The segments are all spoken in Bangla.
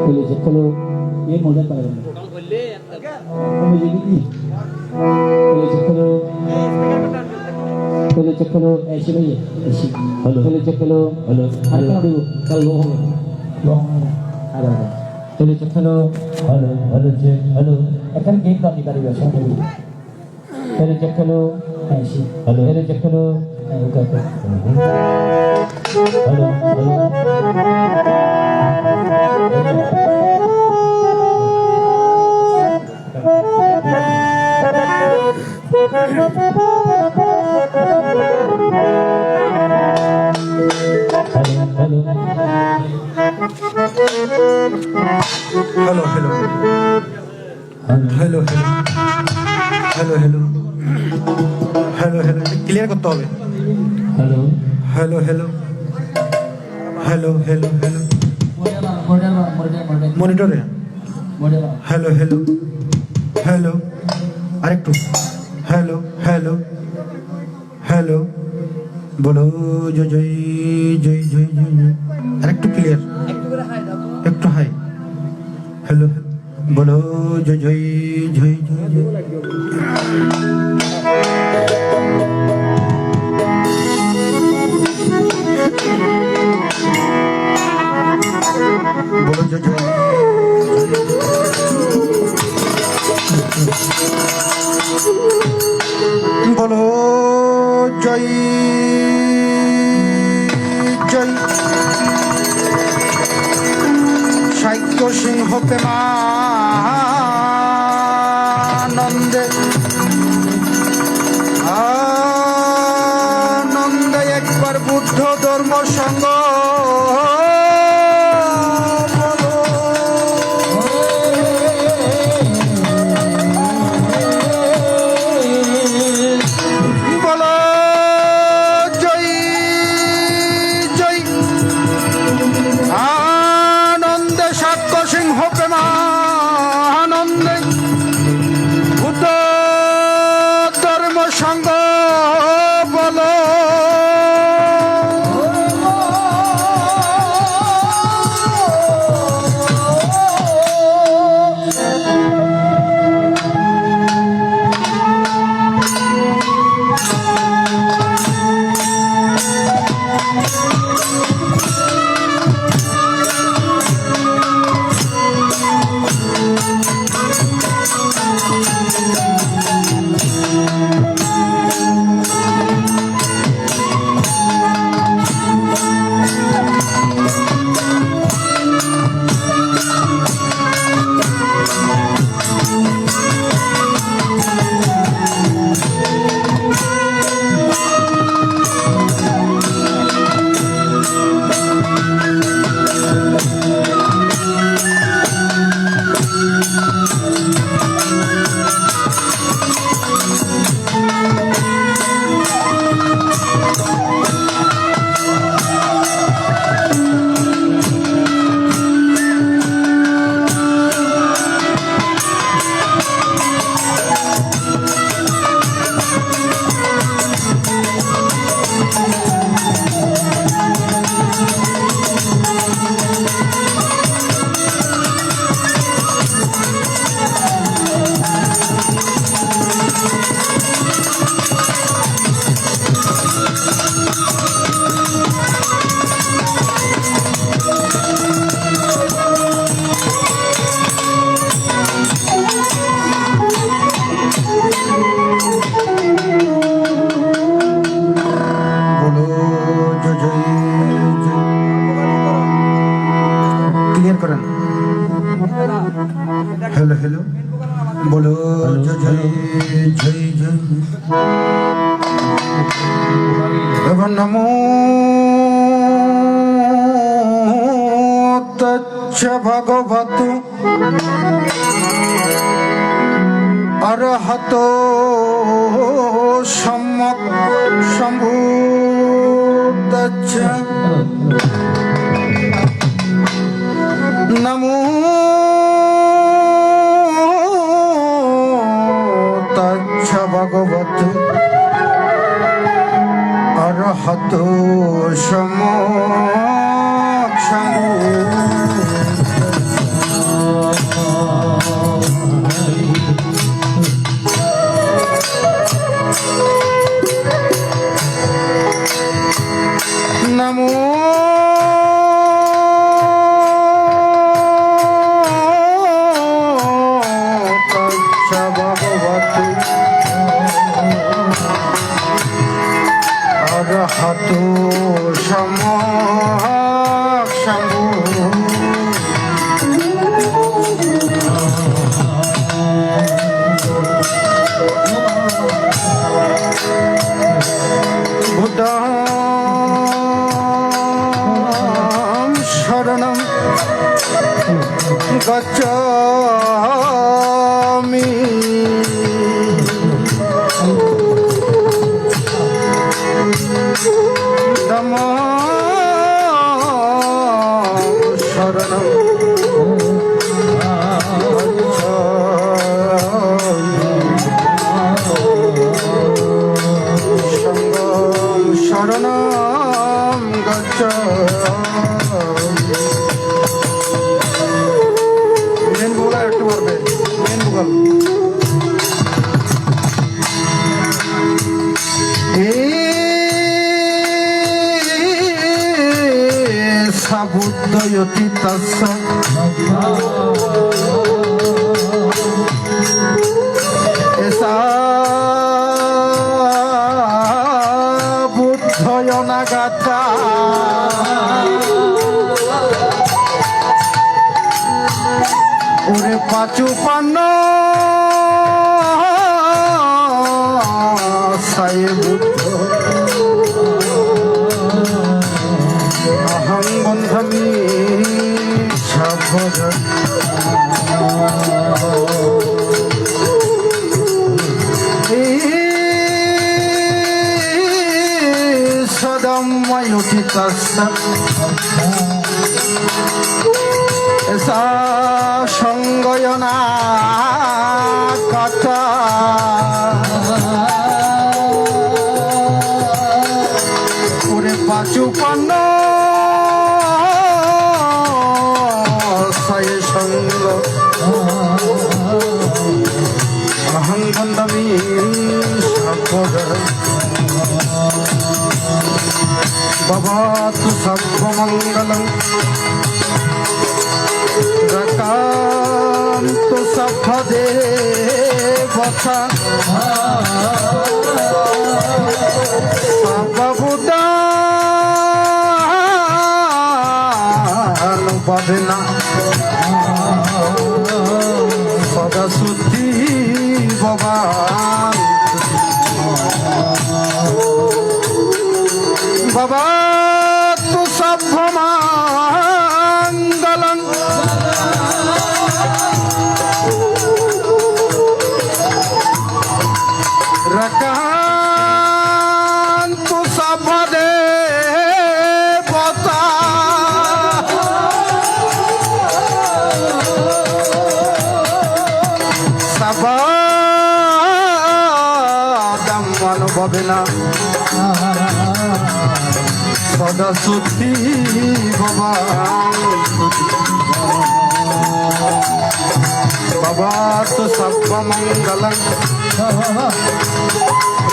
kalau ये modal pakai kalau kalau ऐसे नहीं है ऐसे hello kalau halo dulu kalau bohong ada kalau halo akan game tak dikari biasa kalau ऐसे kalau bukan halo hello clear করতে হবে हेलो মনিটরে हेलो আরেকটু हेलो বলো জয় জয় আরেকটু ক্লিয়ার একটু হাই हेलो বলো জয় জয় बोलो जय जय बोलो जय जय साहित्य सिंह प्रेमानंदे आनंदे एक बार बुद्ध धर्म संग हेलो बोलो जय जय नमो तच्च भगवतु अरहतो सम्यक् सम्बुद्धश्च नमो तच्च भगवतु अरहतो सम्यक् सम्बुद्धश्च বুদ্ধং শরণং গচ্ছামি ধম্মং শরণং শরণম গচ্ছামি মেন ভোকাল একটু মারবে মেন ভোকাল সাবুদ্ধয়তি তস্য এসা বুদ্ধয়নাগাতা ওরে পাচু পান্ন সায়ে বুদ্ধ অহং বন্ধমি সাভজ সদম্ময়োতিতস্য এসা সঙ্গয়না কথা ওরে পাচু পান্ন সায়ে সঙ্গ অহং বন্দমি সাভজ ভবতু সর্বমঙ্গলং রকান্তু সর্বদেবতা সর্বভূতানুপবেনা সদা শুদ্ধি ভবান ভবতু সর্বমঙ্গলং রকান্তু সর্বদেবতা সবাদম্মনুভবেনা সদা শুদ্ধি ভবান ভবতু সর্বমঙ্গলং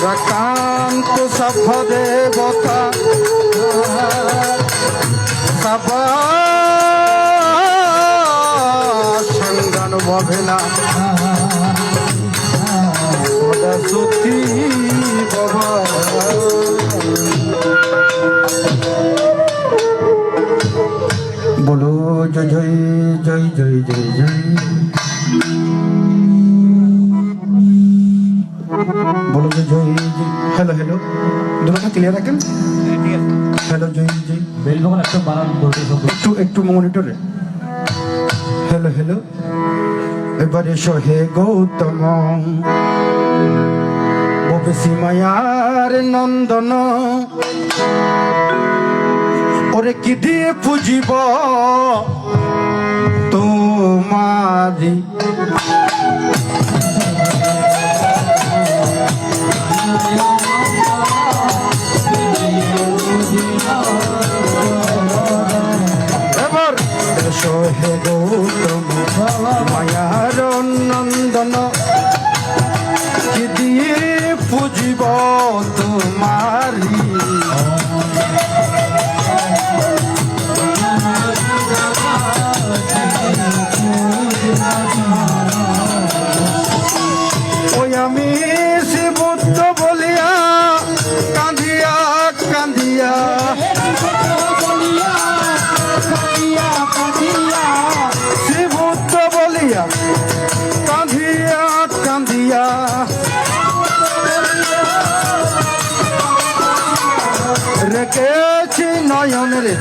রকান্তু সর্বদেবতা সঙ্গানুভবেনা সদা শুদ্ধি ভবান বলো জয় জয় জয় জয় জয় জয় বলো জয় জয় জয় হ্যালো হ্যালো দুটোটা ক্লিয়ার রাখেন হ্যালো জয় জয় বেল ভোকাল একটু বাড়ান বলতে সব একটু একটু মনিটরে হ্যালো হ্যালো এবারে সহে গৌতম ববেশি মায়ার নন্দন ওরে কি দিয়ে পুজিব তোমারি এবার সহে গৌতম মায়ার নন্দন কি দিয়ে পুজিব তোমারি ওই আমি শিবুদ্ধ বলিয়া কাঁদিয়া কাঁদিয়া শিবুদ্ধ বলিয়া কাঁদিয়া কাঁদিয়া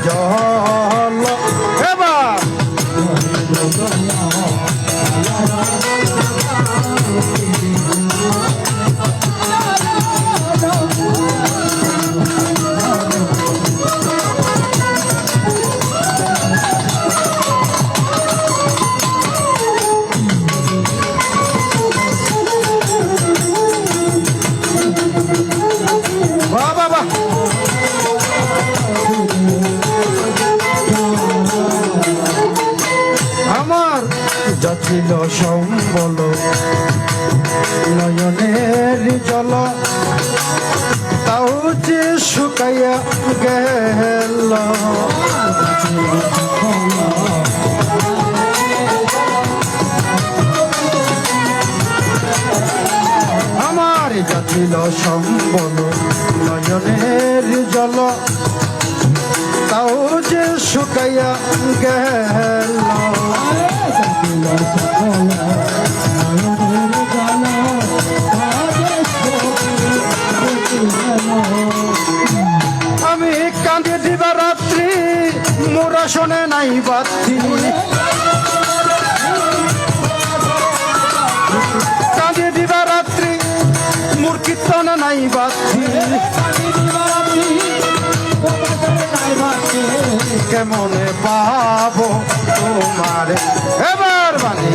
জল এবার বাহ বাহ বাহ আমার যাচ্ছিল সম্বল নয়নের জল তাও যে শুকাইয়া গেল আমার যাচ্ছিল সম্বল নয়নের জল তাও যে শুকাইয়া গেল আমি কাঁদে দিবা রাত্রি মোরা শোনে নাই বাতি কাঁদে দিবা রাত্রি মোর কীর্তন নাই বাতি কেমনে পাবো তোমার এবার বানি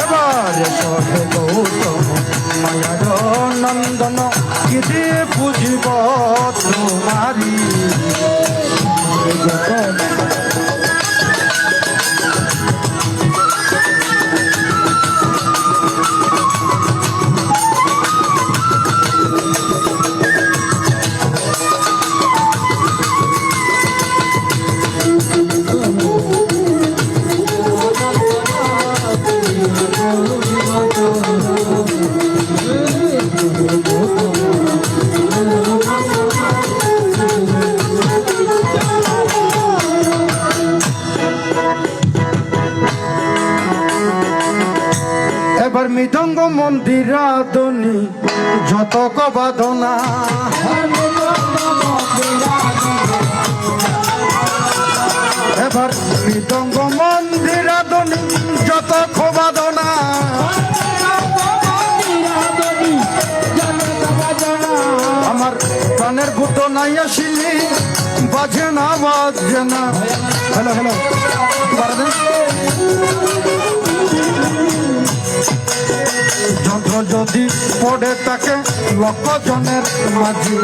এবার সহে গৌতম মায়ার নন্দন কি দিয়ে বুঝিব তোমারি এবার মৃদঙ্গ মন্দির ধ্বনি যত কবাদনা এবার মৃদঙ্গ মন্দির ধ্বনি যত কবাদনা আমার প্রাণের ভূত নাই আসিলি বাজে না বাজে না হ্যালো হ্যালো যন্ত্র যদি পড়ে তাকে লক্ষ জনের মাঝি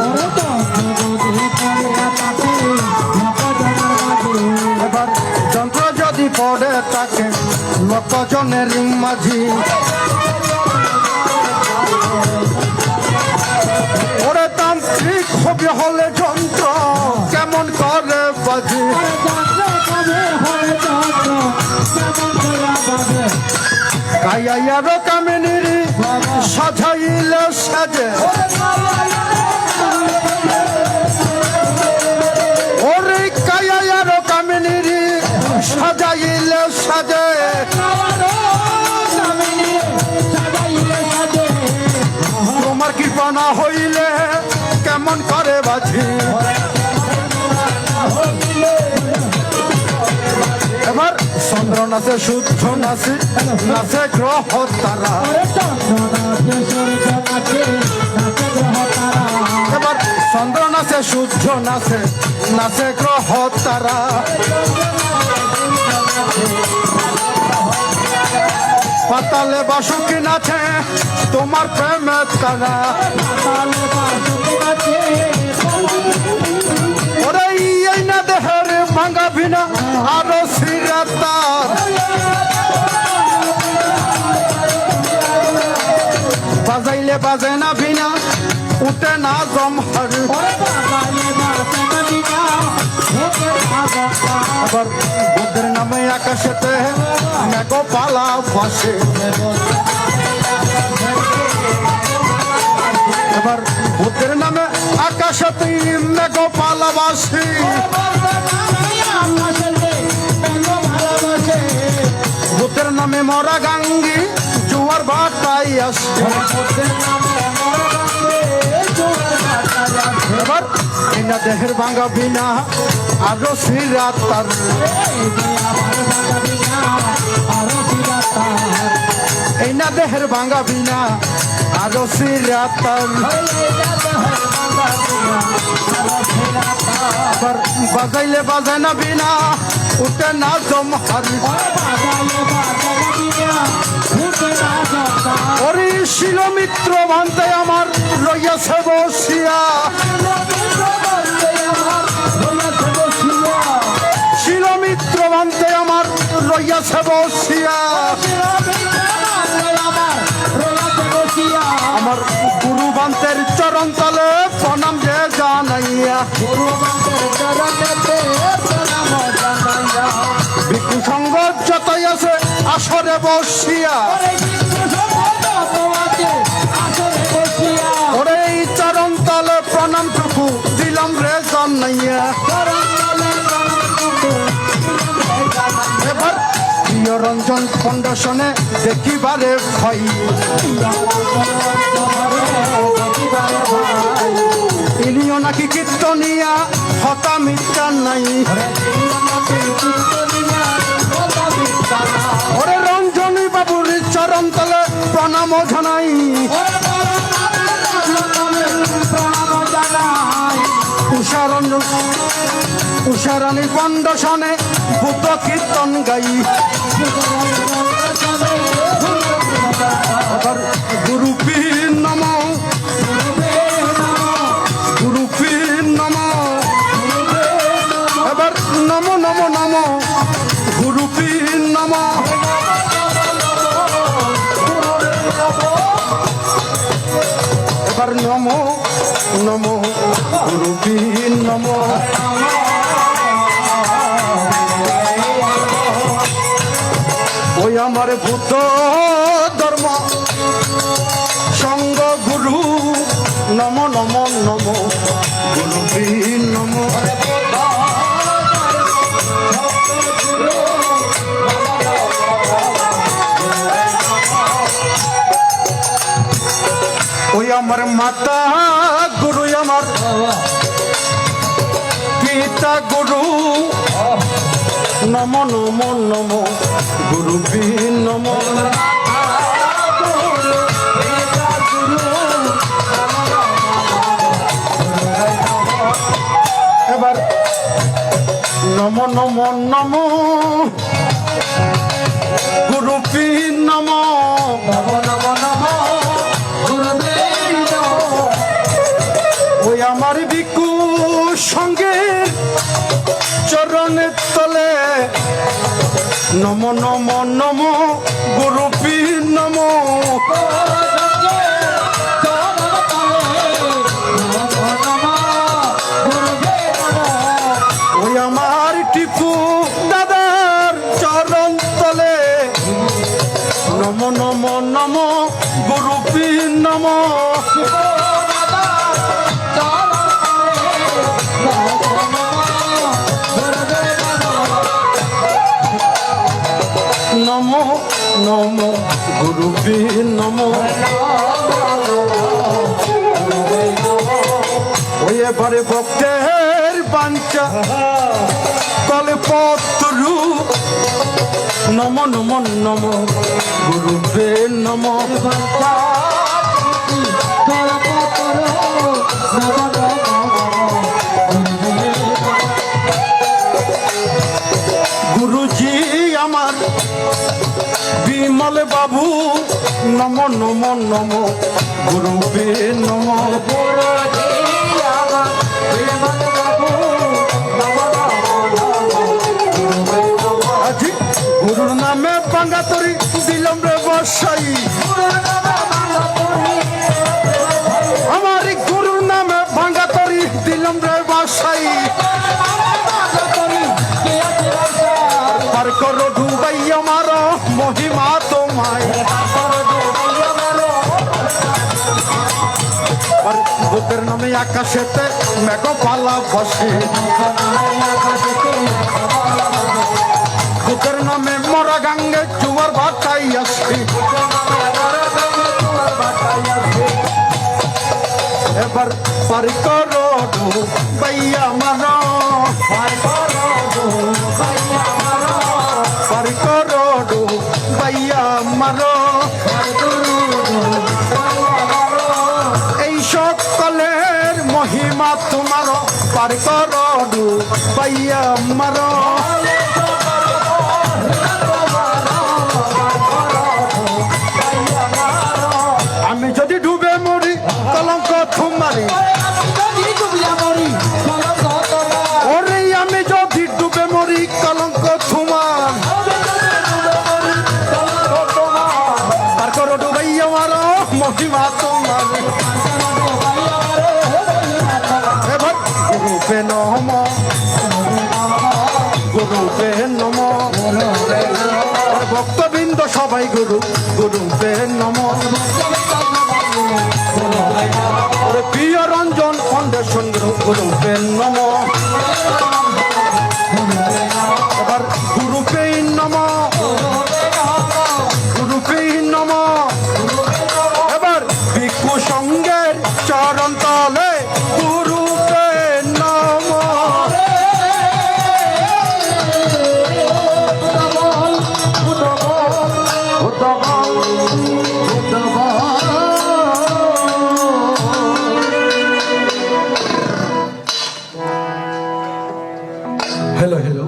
এবার যন্ত্র যদি পড়ে তাকে লক্ষ জনের মাঝি ওরে তান্ত্রিক হবে হলে যন্ত্র কেমন করে বাজি কাইয়ার কামিনীর সাজাইলে সাজে ওরে কাইয়ার কামিনীর সাজাইলে সাজে তোমার কৃপা না হইলে কেমন করে বাজি এবার চন্দ্র নাচে সূর্য নাচে নাচে গ্রহ তারা এবার চন্দ্র নাচে সূর্য নাচে নাচে গ্রহ তারা পাতালে বাসুকি নাচে তোমার প্রেমের তারা ওরে এই না দেহের ভাঙা ভিনা আরো সিরাতার বাজাইলে বাজে না ভিনা উঠে না জমহার আবার বুদ্ধের নামে আকাশেতে মেঘ পালা বসে এবার বুদ্ধের নামে আকাশেতে মেঘ পালা বসে বুদ্ধের নামে মরা গাঙ্গি জুয়া জুয়ার ভাটাই আসছে এবার বিনা দেহের ভাঙা বিনা আরো সিরাত তার এই না দেহের ভাঙা বিনা আরো সিরাত তার বাজাইলে বাজায় না বিনা উঠে না জমহার ওরে শিল মিত্র ভান্তে আমার রইয়াছে বসিয়া শিল মিত্র ভান্তে আমার রইয়াছে বসিয়া আমার গুরু বান্তের চরণ তলে প্রণাম যে জানাইয়া ভিক্ষু সঙ্গ যতই আছে আসরে বসিয়া ওরে এই চরণ তলে প্রণাম টুকু দিলাম রে জানাইয়া এবার প্রিয় রঞ্জন ফাউন্ডেশনে দেখিবারে ভাই ইনিও নাকি কীর্তনিয়া হতা মিথ্যা নাই ওরে রঞ্জনী বাবুর চরণ তলে প্রণাম জানাই উষারানী ফাউন্ডেশনে বুদ্ধ কীর্তন গাই গুরু পীর নম গুরু পীর নম এবার নম নম নম গুরু পীর নম এবার নম নম গুরু পীর নম ওই আমার বুদ্ধ ধর্ম সঙ্গ গুরু নম নম নম গুরু বীর নম ওই আমার মাতা গুরু আমার পিতা গুরু নম নম নম গুরু বীর নম এবার নম নম নম গুরু পীর নম ওই আমার বিকু সঙ্গে চরণের তলে নম নম নম গুরু পীর নম ওই আমার টিপু দাদার চরণ তলে নম নম নম গুরু পীর নম নম নম গুরু বীর নম ওই এবারে ভক্তের বাঞ্ছা কল্পতরু নম নম নম গুরু বীর নম গুরুজি আমার বিমল বাবু নম নম নম গুরু বীর নম আজি গুরুর নামে বাঙ্গা তরি দিলাম রে বসাই আমার গুরুর নামে বাঙ্গা তরি দিলাম রে বসাই আর করো ডুবাই আমার মহিমা তোমায় বুকের নামে আকাশেতে মেঘ পালা বসে বুকের নামে মরা গাঙ্গে জুয়ার ভাটাই আসে এবার পার করো ডুবাইয়া মারো, পার করো ডুবাইয়া মারো, পার করো ডুবাইয়া মারো, এই সকলের মহিমা তোমার, পার করো ডুবাইয়া মারো। আমি যদি ডুবে মরি কলঙ্ক তোমারি, ওরে আমি যদি ডুবে মরি কলঙ্ক তোমার, পার করো ডুবাইয়া মারো, মহিমা তোমার। এবার গুরুপে নম, গুরুপে নম, ভক্তবৃন্দ সবাই গুরু গুরুপে নম। প্রিয় রঞ্জন ফাউন্ডেশন গুরুপে নম, এবার গুরুপে নম, গুরুপে নম। এবার ভিক্ষু সঙ্গের চরণ তলে গুরুপে নম। হ্যালো হ্যালো,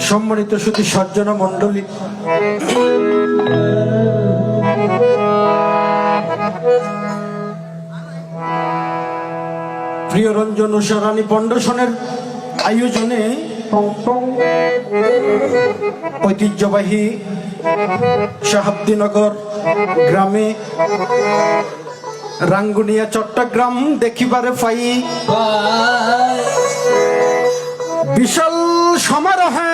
সম্মানিত সুধী সজ্জনা মণ্ডলী, প্রিয় রঞ্জন উষারানী ফাউন্ডেশনের আয়োজনে ঐতিহ্যবাহী শাহাবদীনগর গ্রামে রাঙ্গুনিয়া চট্টগ্রাম দেখিবারে পাই বিশাল সমারোহে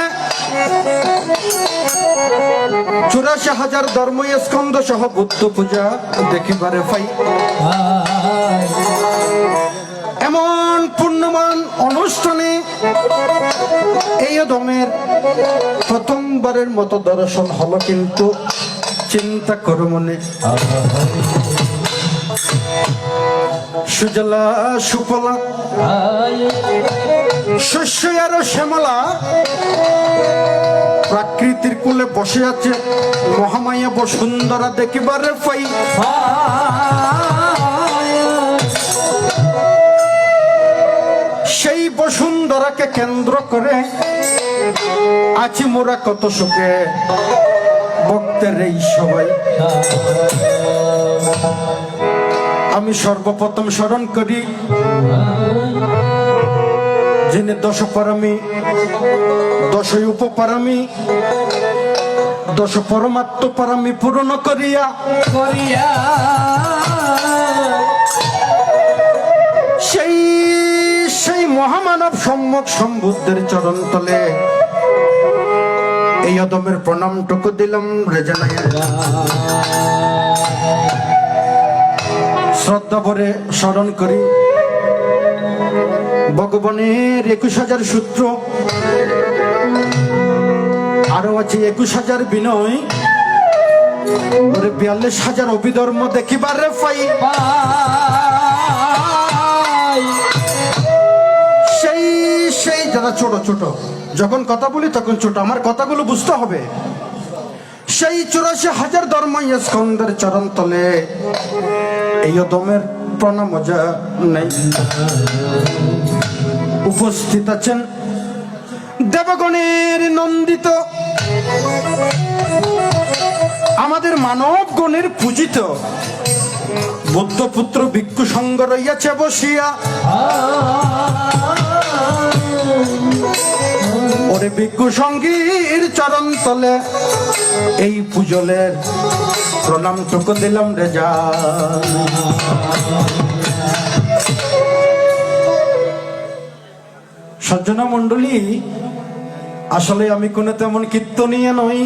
৮৪,০০০ ধর্ম স্কন্ধ সহ বুদ্ধ পূজা দেখিবারে পাই। এমন পূর্ণমান অনুষ্ঠানে এই অদমের প্রথমবারের মতো দর্শন হলো, কিন্তু চিন্তা করো মনে, সুজলা সুফলা শস্য আরো শ্যামলা প্রাকৃতির কোলে বসে আছে মহামায়া বসুন্ধরা দেখিবারে পাই। সেই বসুন্ধরাকে কেন্দ্র করে আছি মোরা কত সুখে, ভক্তের এই সবাই। আমি সর্বপ্রথম স্মরণ করি যিনি দশ পারামি, দশ উপপারামি, দশ পরমাত্ম পারামি পূরণ করিয়া সেই সেই মহামানব সম্যক সম্বুদ্ধের চরণ তলে এই অদমের প্রণামটুকু দিলাম রে জানাই। শ্রদ্ধা ভরে স্মরণ করি ভগবানের ২১,০০০ সূত্র, আরো আছে ২১,০০০ বিনয়, ৪২,০০০ অভিধর্ম দেখিবারে পাই। সেই সেই যারা ছোট ছোট, যখন কথা বলি তখন ছোট, আমার কথাগুলো বুঝতে হবে। সেই ৮৪,০০০ ধর্ম স্কন্ধের চরণ তলে এই অদমের প্রণাম মজা নেই। উপস্থিত আছেন দেবগণের নন্দিত, আমাদের মানব গণের পূজিত বুদ্ধপুত্র ভিক্ষু সঙ্গ রইয়াছে বসিয়া। ওরে ভিক্ষু সঙ্গীর চরণ তলে এই পূজলের প্রণামটুকু দিলাম রে যা। সজ্জনা মণ্ডলী, আসলে আমি কোনো তেমন কীর্তনীয় নই,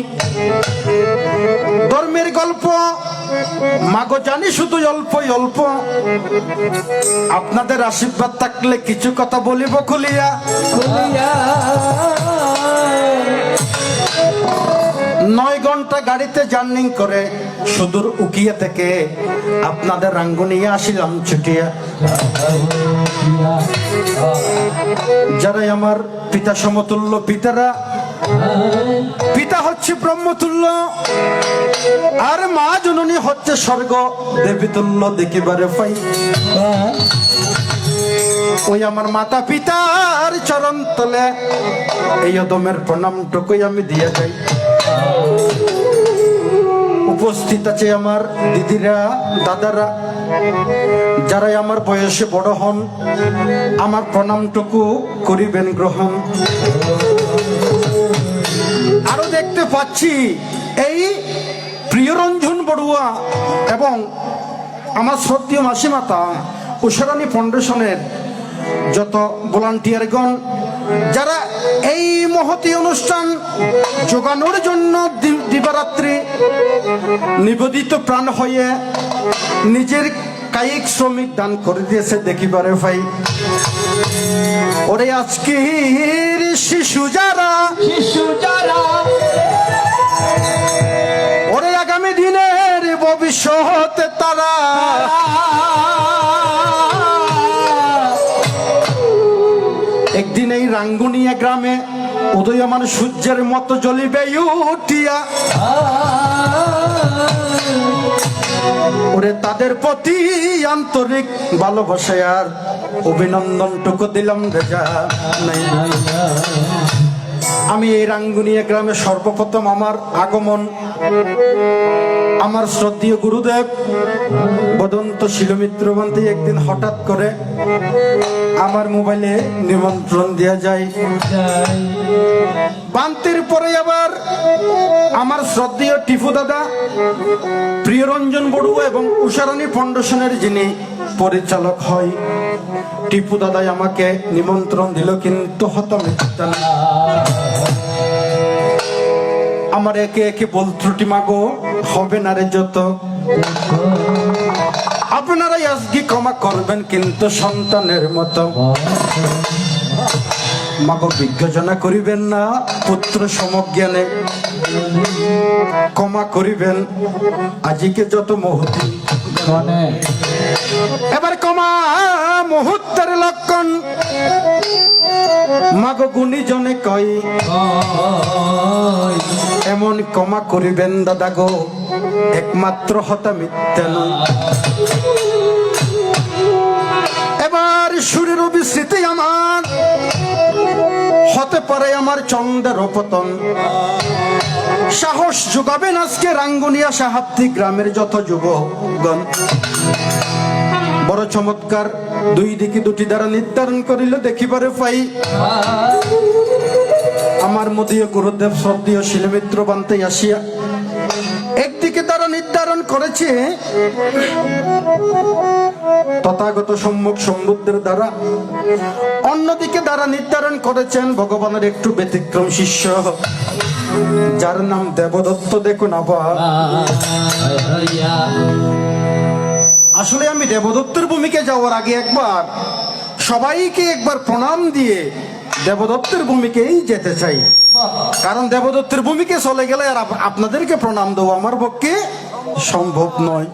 ধর্মের গল্প মাগো জানি শুধু অল্প অল্প। আপনাদের আশীর্বাদ থাকলে কিছু কথা বলিব খুলিয়া। ৯ ঘন্টা গাড়িতে জার্নি করে সুদূর উকিয়া থেকে আপনাদের রাঙ্গুনিয়া আসিলাম ছুটিয়া। যারাই আমার পিতা সমতুল্য পিতারা, পিতা হচ্ছে ব্রহ্মতুল্য আর মা জননী হচ্ছে স্বর্গ দেবীতুল্য দেখিবারে পাই। ওই আমার মাতা পিতার চরণ তলে এই অদমের প্রণামটুকুই আমি দিয়ে যাই। উপস্থিত আছে আমার দিদিরা, দাদারা, যারাই আমার বয়সে বড় হন, আমার প্রণামটুকু করিবেন গ্রহণ। আরো দেখতে পাচ্ছি এই প্রিয়রঞ্জন বড়ুয়া এবং আমার শ্রদ্ধেয় মাসিমাতা উষারানী ফাউন্ডেশনের যত ভলান্টিয়ারগণ, যারা এই মহতি অনুষ্ঠান যোগানোর জন্য দিবারাত্রি নিবেদিত প্রাণ হয়ে নিজের কায়িক শ্রমিক দান করে দিয়েছে দেখিবারে ভাই। ওরে আজকের শিশু যারা, ওরে আগামী দিনের ভবিষ্যৎ তারা, একদিন এই রাঙ্গুনিয়া গ্রামে উদয়মান সূর্যের মতো জ্বলিবে উঠিয়া। ওরে তাদের প্রতি আন্তরিক ভালোবাসায় আর অভিনন্দনটুকু দিলাম রেজা নাই। আমি এই রাঙ্গুনিয়া গ্রামে সর্বপ্রথম আমার আগমন আমার শ্রদ্ধেয় গুরুদেব বদন্ত শিলমিত্র বন্তি একদিন হঠাৎ করে আমার মোবাইলে নিমন্ত্রণ দেওয়া যায়। বান্তির পরে আবার আমার শ্রদ্ধেয় টিপু দাদা, প্রিয়রঞ্জন বড়ুয়া এবং উষারানী ফাউন্ডেশনের যিনি পরিচালক হয়, টিপু দাদাই আমাকে নিমন্ত্রণ দিল, কিন্তু হতমিত্যা আমার একে একে বল ত্রুটি মাগো হবে না রে যত। আপনারাই আজকে ক্ষমা করবেন কিন্তু সন্তানের মতো। মাগো বিজ্ঞজনা করিবেন না পুত্র সমজ্ঞানে, ক্ষমা করিবেন আজিকে যত মুহূর্তে। এবার ক্ষমা মুহূর্তের লক্ষণ মাগো গুণীজনে কই, এমন ক্ষমা করিবেন দাদা গো একমাত্র হতা মিথ্যা নয়। এবার সুরের অভিস্মৃতি আমার হতে পারে আমার চন্দ্রের পতন। সাহস যোগাবেন আজকে রাঙ্গুনিয়া সাহাবতী গ্রামের যত যুবকগণ। বড় চমৎকার দুই দিকে দুটি দ্বারা নির্ধারণ করিল দেখিবারে পাই। আমার মদীয় গুরুদেব শ্রদ্ধেয় শিলমিত্র বান্তে আসিয়া একদিকে দ্বারা নির্ধারণ করেছে তথাগত সম্মুখ সম্বুদ্ধের দ্বারা, অন্যদিকে দ্বারা নির্ধারণ করেছেন ভগবানের একটু ব্যতিক্রম শিষ্য, যার নাম দেবদত্ত। দেখুন আবার আসলে আমি দেবদত্তের ভূমিকে যাওয়ার আগে একবার সবাইকে একবার প্রণাম দিয়ে দেবদত্তের ভূমিকেই যেতে চাই, কারণ দেবদত্তের ভূমিকে চলে গেলে আর আপনাদেরকে প্রণাম দেওয়া আমার পক্ষে সম্ভব নয়।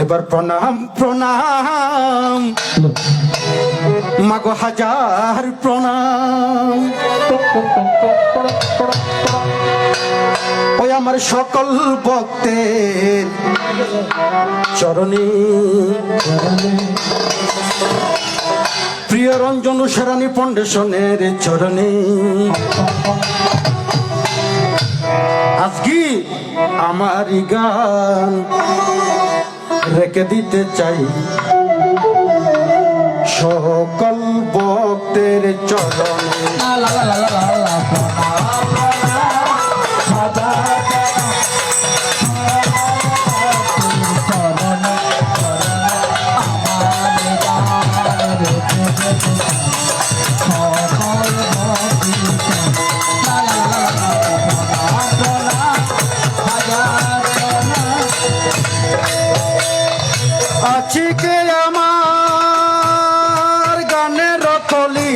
এবার প্রণাম প্রণাম মাগো হাজার প্রণাম, ওই আমার সকল ভক্তের চরণে, প্রিয়রঞ্জন উষারানী ফাউন্ডেশনের চরণে আজকে আমার গান রেখে দিতে চাই সকল ভক্তের চরণে। আজকে আমার গানের কলি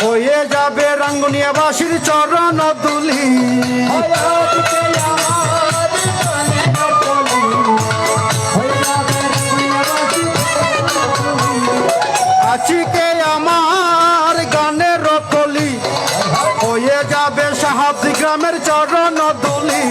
হয়ে যাবে রাঙ্গুনিয়াবাসীর চরণ দুলি। গ্রামের চরণ দুলি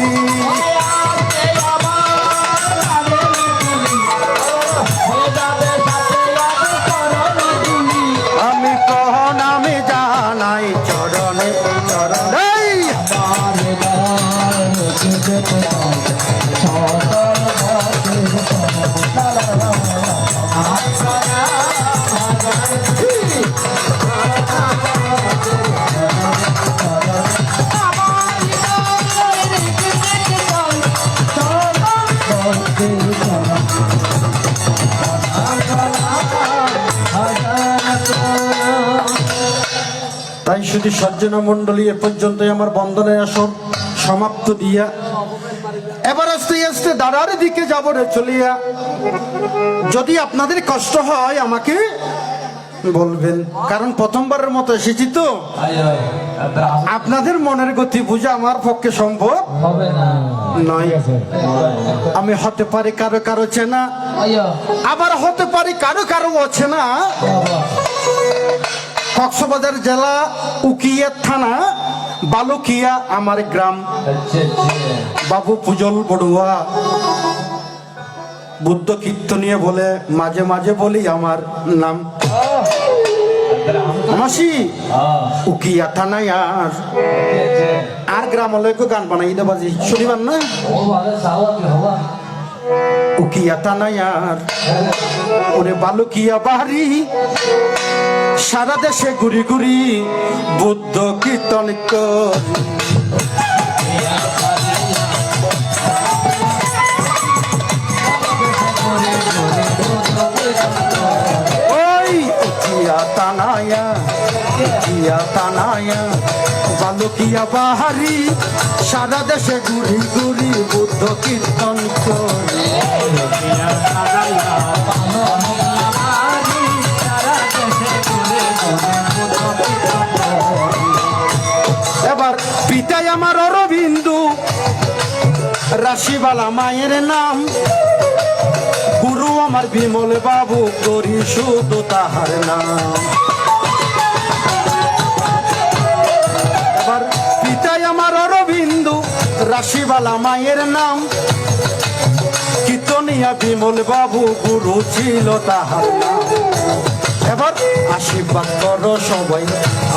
আমি প্রণামে জানাই চরণে চরণে তাই শুধু সজ্জন মন্ডলী এ পর্যন্তই আমার বন্দনের আসর সমাপ্ত দিয়া এবার আস্তে আস্তে দাঁড়ার দিকে যাব রে চলিয়া। যদি আপনাদের কষ্ট হয় আমাকে বলবেন, কারণ প্রথমবারের মতো এসেছি তো, আপনাদের মনের গতি বুঝা আমার পক্ষে সম্ভব হবে না নয়। আমি হতে পারি কারো কারো চেনা, আবার হতে পারি কারো কারো অচেনা। কক্সবাজার জেলা উকিয়া থানা বালুকিয়া আমার গ্রাম। বাবু পুজল বড়ুয়া বুদ্ধ কীর্তনীয় বলে মাঝে মাঝে বলি আমার নাম। মাসি উকিয়া থানায় আর গ্রাম হলে একটু গান বানাই দে বাজি শুনিবার না। উকিয়া থানায় ওরে বালুকিয়া বাড়ি, সারা দেশে ঘুরি ঘুরি বুদ্ধ কীর্তন ওই উকিয়া তানায়া বালুকিয়া বাহারি, সারা দেশে ঘুরি ঘুরি বুদ্ধ কীর্তন করি। এবার পিতাই আমার অরবিন্দু, রাশিবালা মায়ের নাম, গুরু আমার বিমল বাবু, করি শুধু তাহার নাম। এবার পিতাই আমার অরবিন্দু, রাশিবালা মায়ের নাম, কীর্তনিয়া বিমল বাবু, গুরু ছিল তাহার নাম। এবার আশীর্বাদ করো সবাই,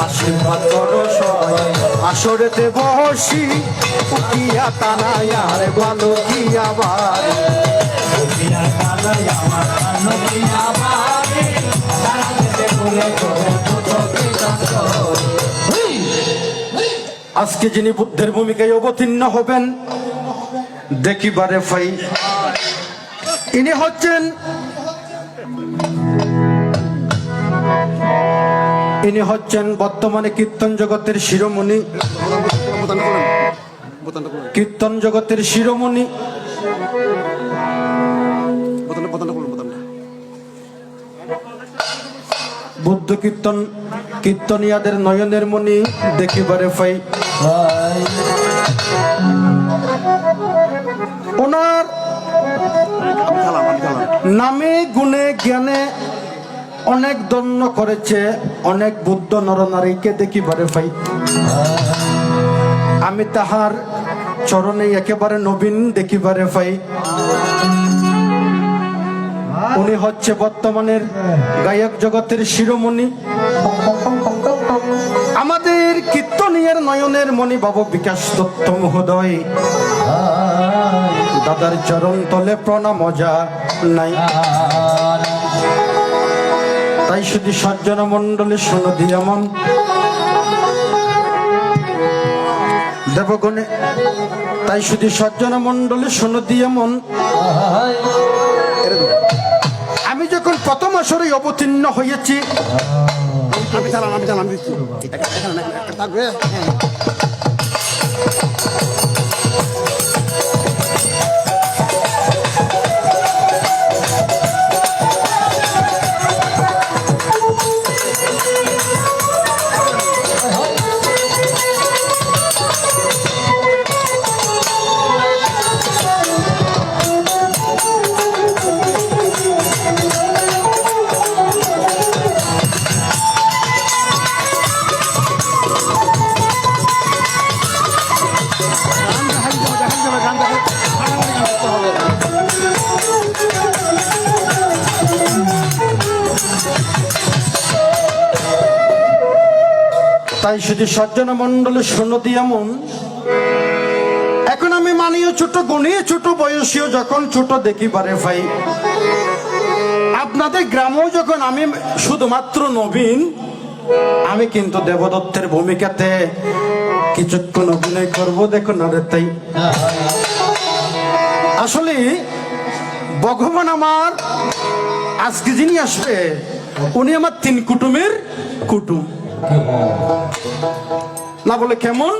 আশীর্বাদ করো সবাই, আসরেতে বসি উকিয়া তানায়ার বালুকিয়া বাড়ি। আজকে যিনি বুদ্ধের ভূমিকায় অবতীর্ণ হবেন দেখিবারে ফাই, ইনি হচ্ছেন বর্তমানে কীর্তন জগতের শিরোমণি, কীর্তন জগতের শিরোমণি, বুদ্ধ কীর্তনিয়াদের নয়নের মণি দেখিবারে পাই। ওনার নামে গুণে জ্ঞানে অনেক দন্য করেছে, অনেক বুদ্ধ নরনারীকে দেখিবারে পাই। আমি তাহার চরণে একেবারে নবীন দেখিবারে পাই। উনি হচ্ছে বর্তমানের গায়ক জগতের শিরোমণি, আমাদের কীর্তনিয়ার নয়নের মণি বাবু বিকাশ দত্ত মহোদয়। দাদার চরণ তলে প্রণাম মজা নাই। তাই শুধু সজ্জন মন্ডলী শোনো দিয়া মন দেবগণে, তাই শুধু সজ্জন মন্ডলী শোনো দিয়ে মন। আমি যখন প্রথম আসরে অবতীর্ণ হয়েছি, তাই শুধু সজ্জন মন্ডলে শোনো দিয়া মন, এখন আমি মানিও ছোট, গুণীয় ছোট, বয়সীয় যখন ছোট দেখিবারে ভাই, আপনাদের গ্রামেও যখন আমি শুধুমাত্র নবীন, আমি কিন্তু দেবদত্তের ভূমিকাতে কিছুক্ষণ অভিনয় করবো, দেখো না রে। তাই আসলে ভগবান আমার আজকে যিনি আসবে, উনি আমার 3 কুটুমের কুটুম। না বলে কেমন?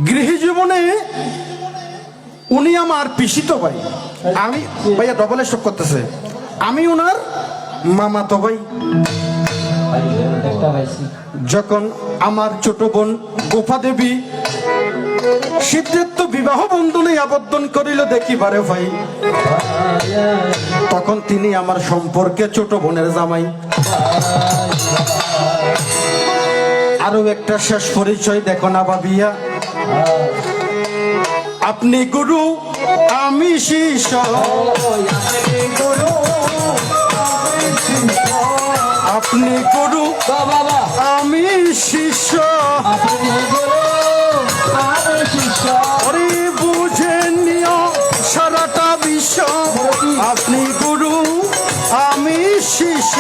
গৃহী জীবনে উনি আমার পিসিত ভাই, আমি ভাইয়া ডবল স্টপ করতেছে, আমি ওনার মামাতো ভাই। যখন আমার ছোট বোন গোপা দেবী সিদ্ধার্থ বিবাহ বন্ধনে আবদ্ধন করিল দেখিবারে ভাই, তখন তিনি আমার সম্পর্কে ছোট বোনের জামাই। আরো একটা শেষ পরিচয় দেখো না ভাবিয়া, আপনি গুরু আমি শিষ্য, আপনি গুরু আমি শিষ্য, আরে বুঝে নিও সারাটা বিশ্ব, আপনি গুরু আমি শিষ্য।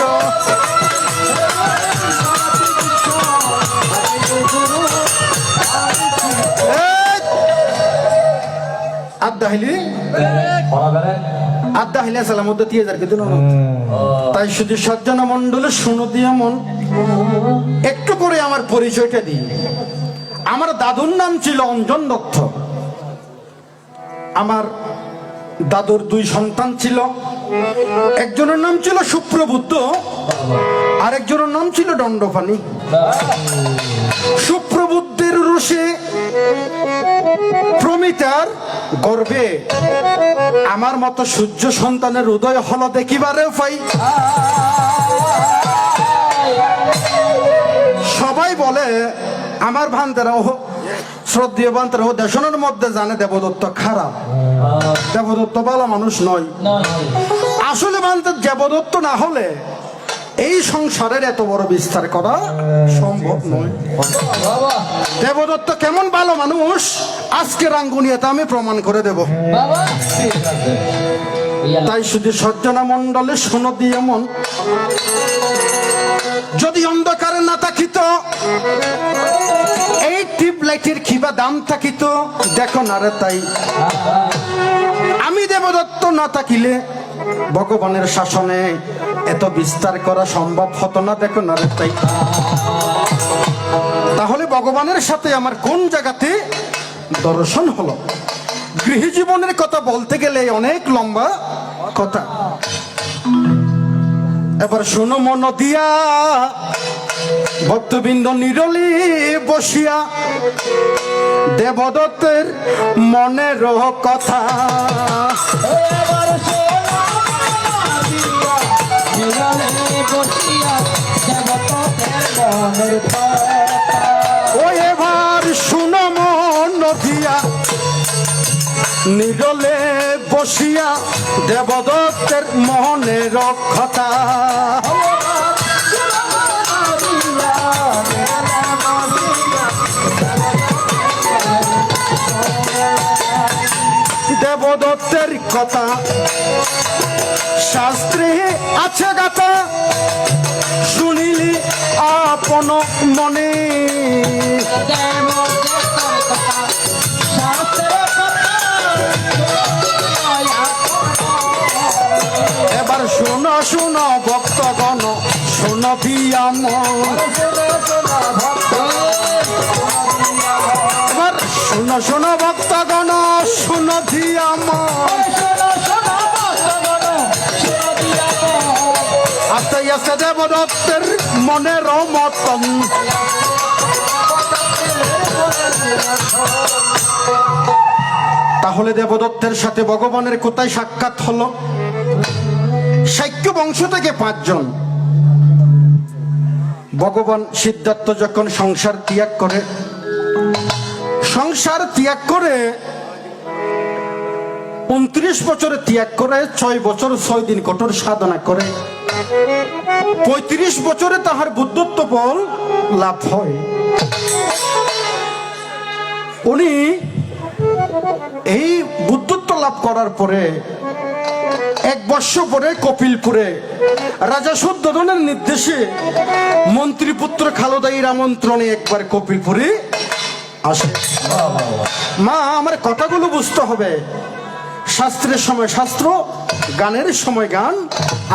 তাই শুধু সজ্জন মন্ডলে শুনো দিয়া মন, একটু করে আমার পরিচয়টা দিই। আমার দাদুর নাম ছিল অঞ্জন দত্ত। আমার দাদুর 2 সন্তান ছিল, একজনের নাম ছিল সুপ্রবুদ্ধ, আর একজনের নাম ছিল দণ্ডপাণি। সুপ্রবুদ্ধের রুষে প্রমিতার গর্ভে আমার মতো সূর্য সন্তানের উদয় হল দেখিবারে পাই। সবাই বলে আমার ভান্তেরাও শ্রদ্ধীয় ভান্তেরাও দেশনের মধ্যে জানে দেবদত্ত খারাপ, দেবদত্ত ভালো মানুষ নয়। আসলে ভান্তের দেবদত্ত না হলে এই সংসারের এত বড় বিস্তার করা সম্ভব নয়। দেবদত্ত কেমন ভালো মানুষ আজকে রাঙ্গুনিয়াতে আমি প্রমাণ করে দেব। তাই শুধু সজ্জনা মন্ডলে শোনো দিয়ে মন, যদি অন্ধকারে না থাকিত, এই টিপ লাইটের কিবা দাম থাকিত, দেখো না রে। তাই আমি দেবদত্ত না থাকিলে ভগবানের শাসনে এত বিস্তার করা সম্ভব হতো না, দেখো না রে। তাই তাহলে ভগবানের সাথে আমার কোন জায়গাতে দর্শন হলো? গৃহী জীবনের কথা বলতে গেলে অনেক লম্বা কথা। এবার শোনো মন দিয়া ভক্তবৃন্দ নিরলি বসিয়া দেবদত্তের মনের কথা। ও এবার শুনো মন দিয়া নিরলে বসিয়া দেবদত্তের মনের কথা। দেবদত্তের কথা শাস্ত্রে আছে গাথা, শুনিলি আপন মনে। এবার শোনো শোনো ভক্তগণ, শোনো দিয়া মন। এবার শোনো শোনো ভক্তগণ, শোনো দিয়া মন। আস্তে আস্তে দেবদত্তের মনের মতন তাহলে দেবদত্তের সাথে ভগবানের কোথায় সাক্ষাৎ হলো? শাক্য বংশ থেকে 5 জন। ভগবান সিদ্ধার্থ যখন সংসার ত্যাগ করে 29 বছরে ত্যাগ করে 6 বছর 6 দিন কঠোর সাধনা করে 35 বছরে তাহার বুদ্ধত্ব বল লাভ হয়। উনি এই বুদ্ধত্ব লাভ করার পরে 1 বৎসর পরে কপিলপুরে রাজা শুদ্ধোধনের নির্দেশে মন্ত্রীপুত্র খালদাইয়ের আমন্ত্রণে একবার কপিলপুরে আসে। মা, আমার কথাগুলো বুঝতে হবে। শাস্ত্রের সময় শাস্ত্র, গানের সময় গান,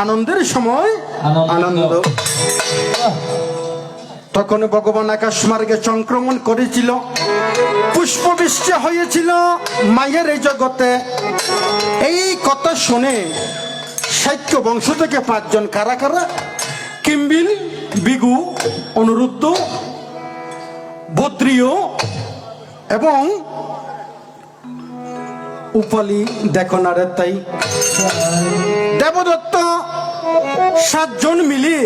আনন্দের সময় আনন্দ। তখন ভগবান আকাশ মার্গে সংক্রমণ করেছিল, পুষ্পবৃষ্টি হয়েছিল মায়ের এই জগতে। এই কথা শুনে শাক্য বংশ থেকে 5 জন, কারা কারা? কিম্বিল, বিগু, অনুরুদ্ধ, বদ্রীয় এবং উপালি, দেখো না রে তাই, দেবদত্ত 7 জন মিলে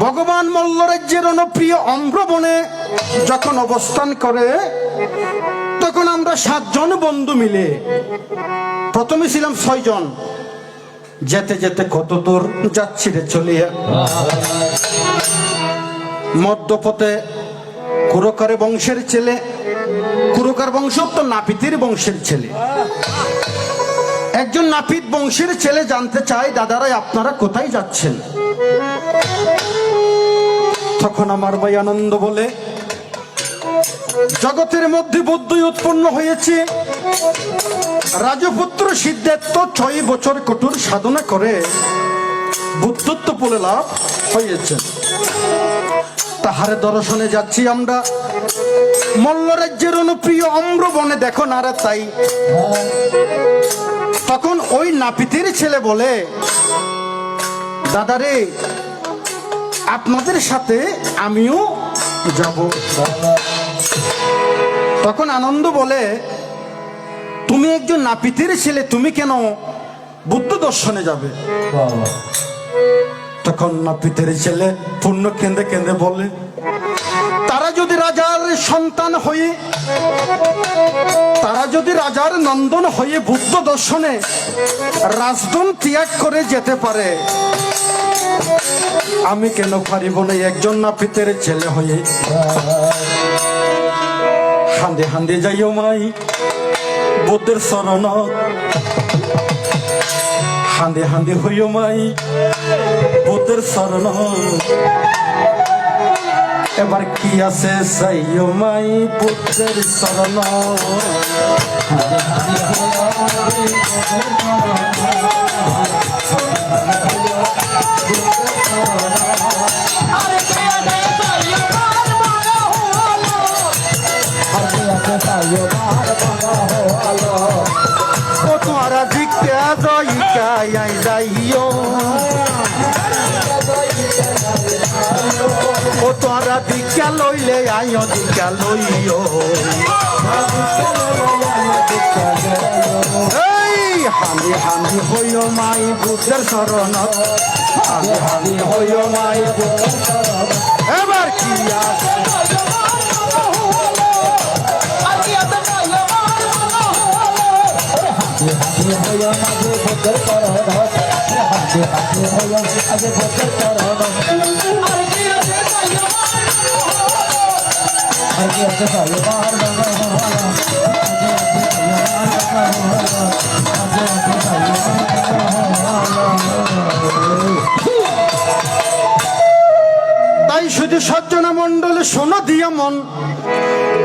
ভগবান মল্লরাজ্যের অনপ্রিয় অম্রবনে যখন অবস্থান করে, তখন আমরা 7 জন বন্ধু মিলে, প্রথমে ছিলাম 6 জন। যেতে যেতে কত দূর যাচ্ছি রে চলিয়া। মধ্যপথে কুরকার বংশের ছেলে, কুরকার বংশ তো নাপিতের বংশের ছেলে, একজন নাপিত বংশের ছেলে জানতে চায়, দাদারাই আপনারা কোথায় যাচ্ছেন? তখন আমার ভাই আনন্দ বলে, জগতের মধ্যে বুদ্ধই উৎপন্ন হয়েছে। রাজপুত্র সিদ্ধার্থ 6 বছর কঠোর সাধনা করে বুদ্ধত্ব বলে লাভ হয়েছে। তাহার দর্শনে যাচ্ছি আমরা মল্লরাজ্যের অনুপ্রিয় অম্রবনে, দেখো না রে তাই। তখন ওই নাপিতের ছেলে বলে, দাদারে আপনাদের সাথে আমিও যাব। তখন আনন্দ বলে, তুমি একজন নাপিতের ছেলে, তুমি কেন বুদ্ধ দর্শনে যাবে? তখন নাপিতের ছেলে পূর্ণ কেঁদে কেঁদে বলে, তারা যদি রাজার সন্তান হয়ে, তারা যদি রাজার নন্দন হয়ে বুদ্ধ দর্শনে রাজধন ত্যাগ করে যেতে পারে, আমি কেন পারিব না একজন নাপিতের ছেলে হয়ে? হান্দে হান্দে যাইও মাই বুদ্ধের শরণ, হান্দে হান্দে হইও মাই বুদ্ধের শরণ। এবার কি আছে সাইও মাই বুদ্ধের শরণ। ও তোমারা জিজ্ঞা যাই যাইও, ও তোরা দীক্ষা লইলে আইও, দীক্ষা লইও। এই হান্দি হান্দি হইও মাই বুদ্ধের শরণ, হান্দি হান্দি হইও মাই বুদ্ধের শরণ। এবার কি আছে? তাই শুধু সজ্জনা মন্ডলে শোনো দিয়া মন,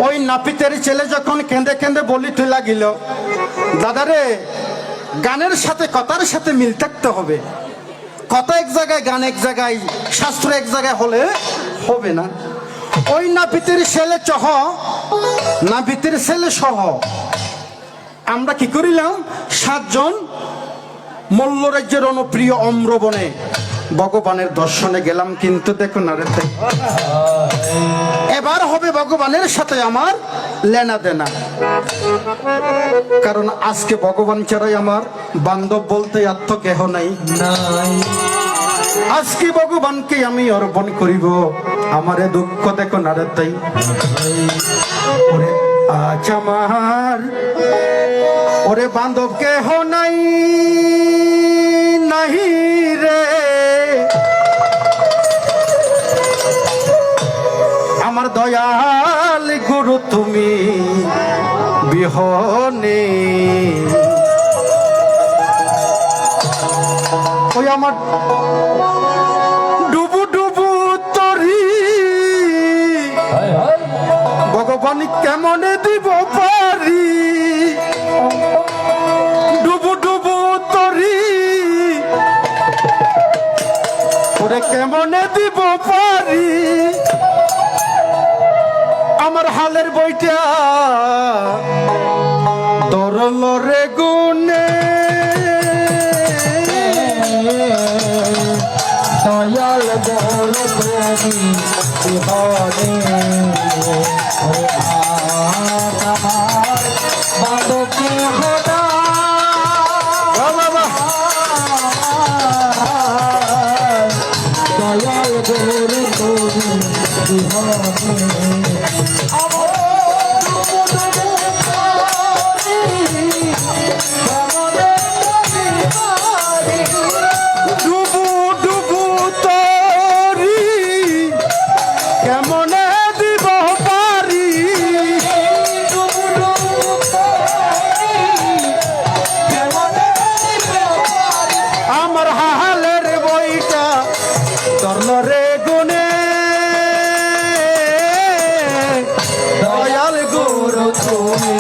ওই নাপিতের ছেলে যখন কেঁদে কেঁদে বলিতে লাগিল, দাদারে গানের সাথে কথার সাথে মিল থাকতে হবে। কথা এক জায়গায়, গান এক জায়গায়, শাস্ত্র এক জায়গায় হলে হবে না। ওই নাপিতের ছেলে চহ, নাপিতের ছেলে সহ আমরা কি করিলাম? 7 জন মল্লরাজ্যের অনুপ্রিয় অম্রবনে ভগবানের দর্শনে গেলাম। কিন্তু দেখো না রে, এবার হবে ভগবানের সাথে আমার লেনা দেনা। কারণ আজকে ভগবান ছাড়াই আমার বান্ধব বলতে আত্ম কেহ নাই। আজকে ভগবানকে আমি অর্পণ করিব, আমারে দুঃখ দেখো না রে তাই। ওরে আজ আমার ওরে বান্ধব কেহ নাই, নাহি রে বিহনে ওই আমার ডুবু ডুবু তরি ভগবান কেমনে দিব পারি ডুবু ডুবু তরি ওরে কেমনে দিব পারি আমার হালের বইটা দরল রে গুনে দয়াল বড় তুমি বিহনে আমার বাদকে হদা দয়াল বড় তুমি বিহনে ডুবু ডুবু তরি কেমনে দিব পারি আমার হালের বইটা ধরল রে গুনে দয়াল গুরু তুমি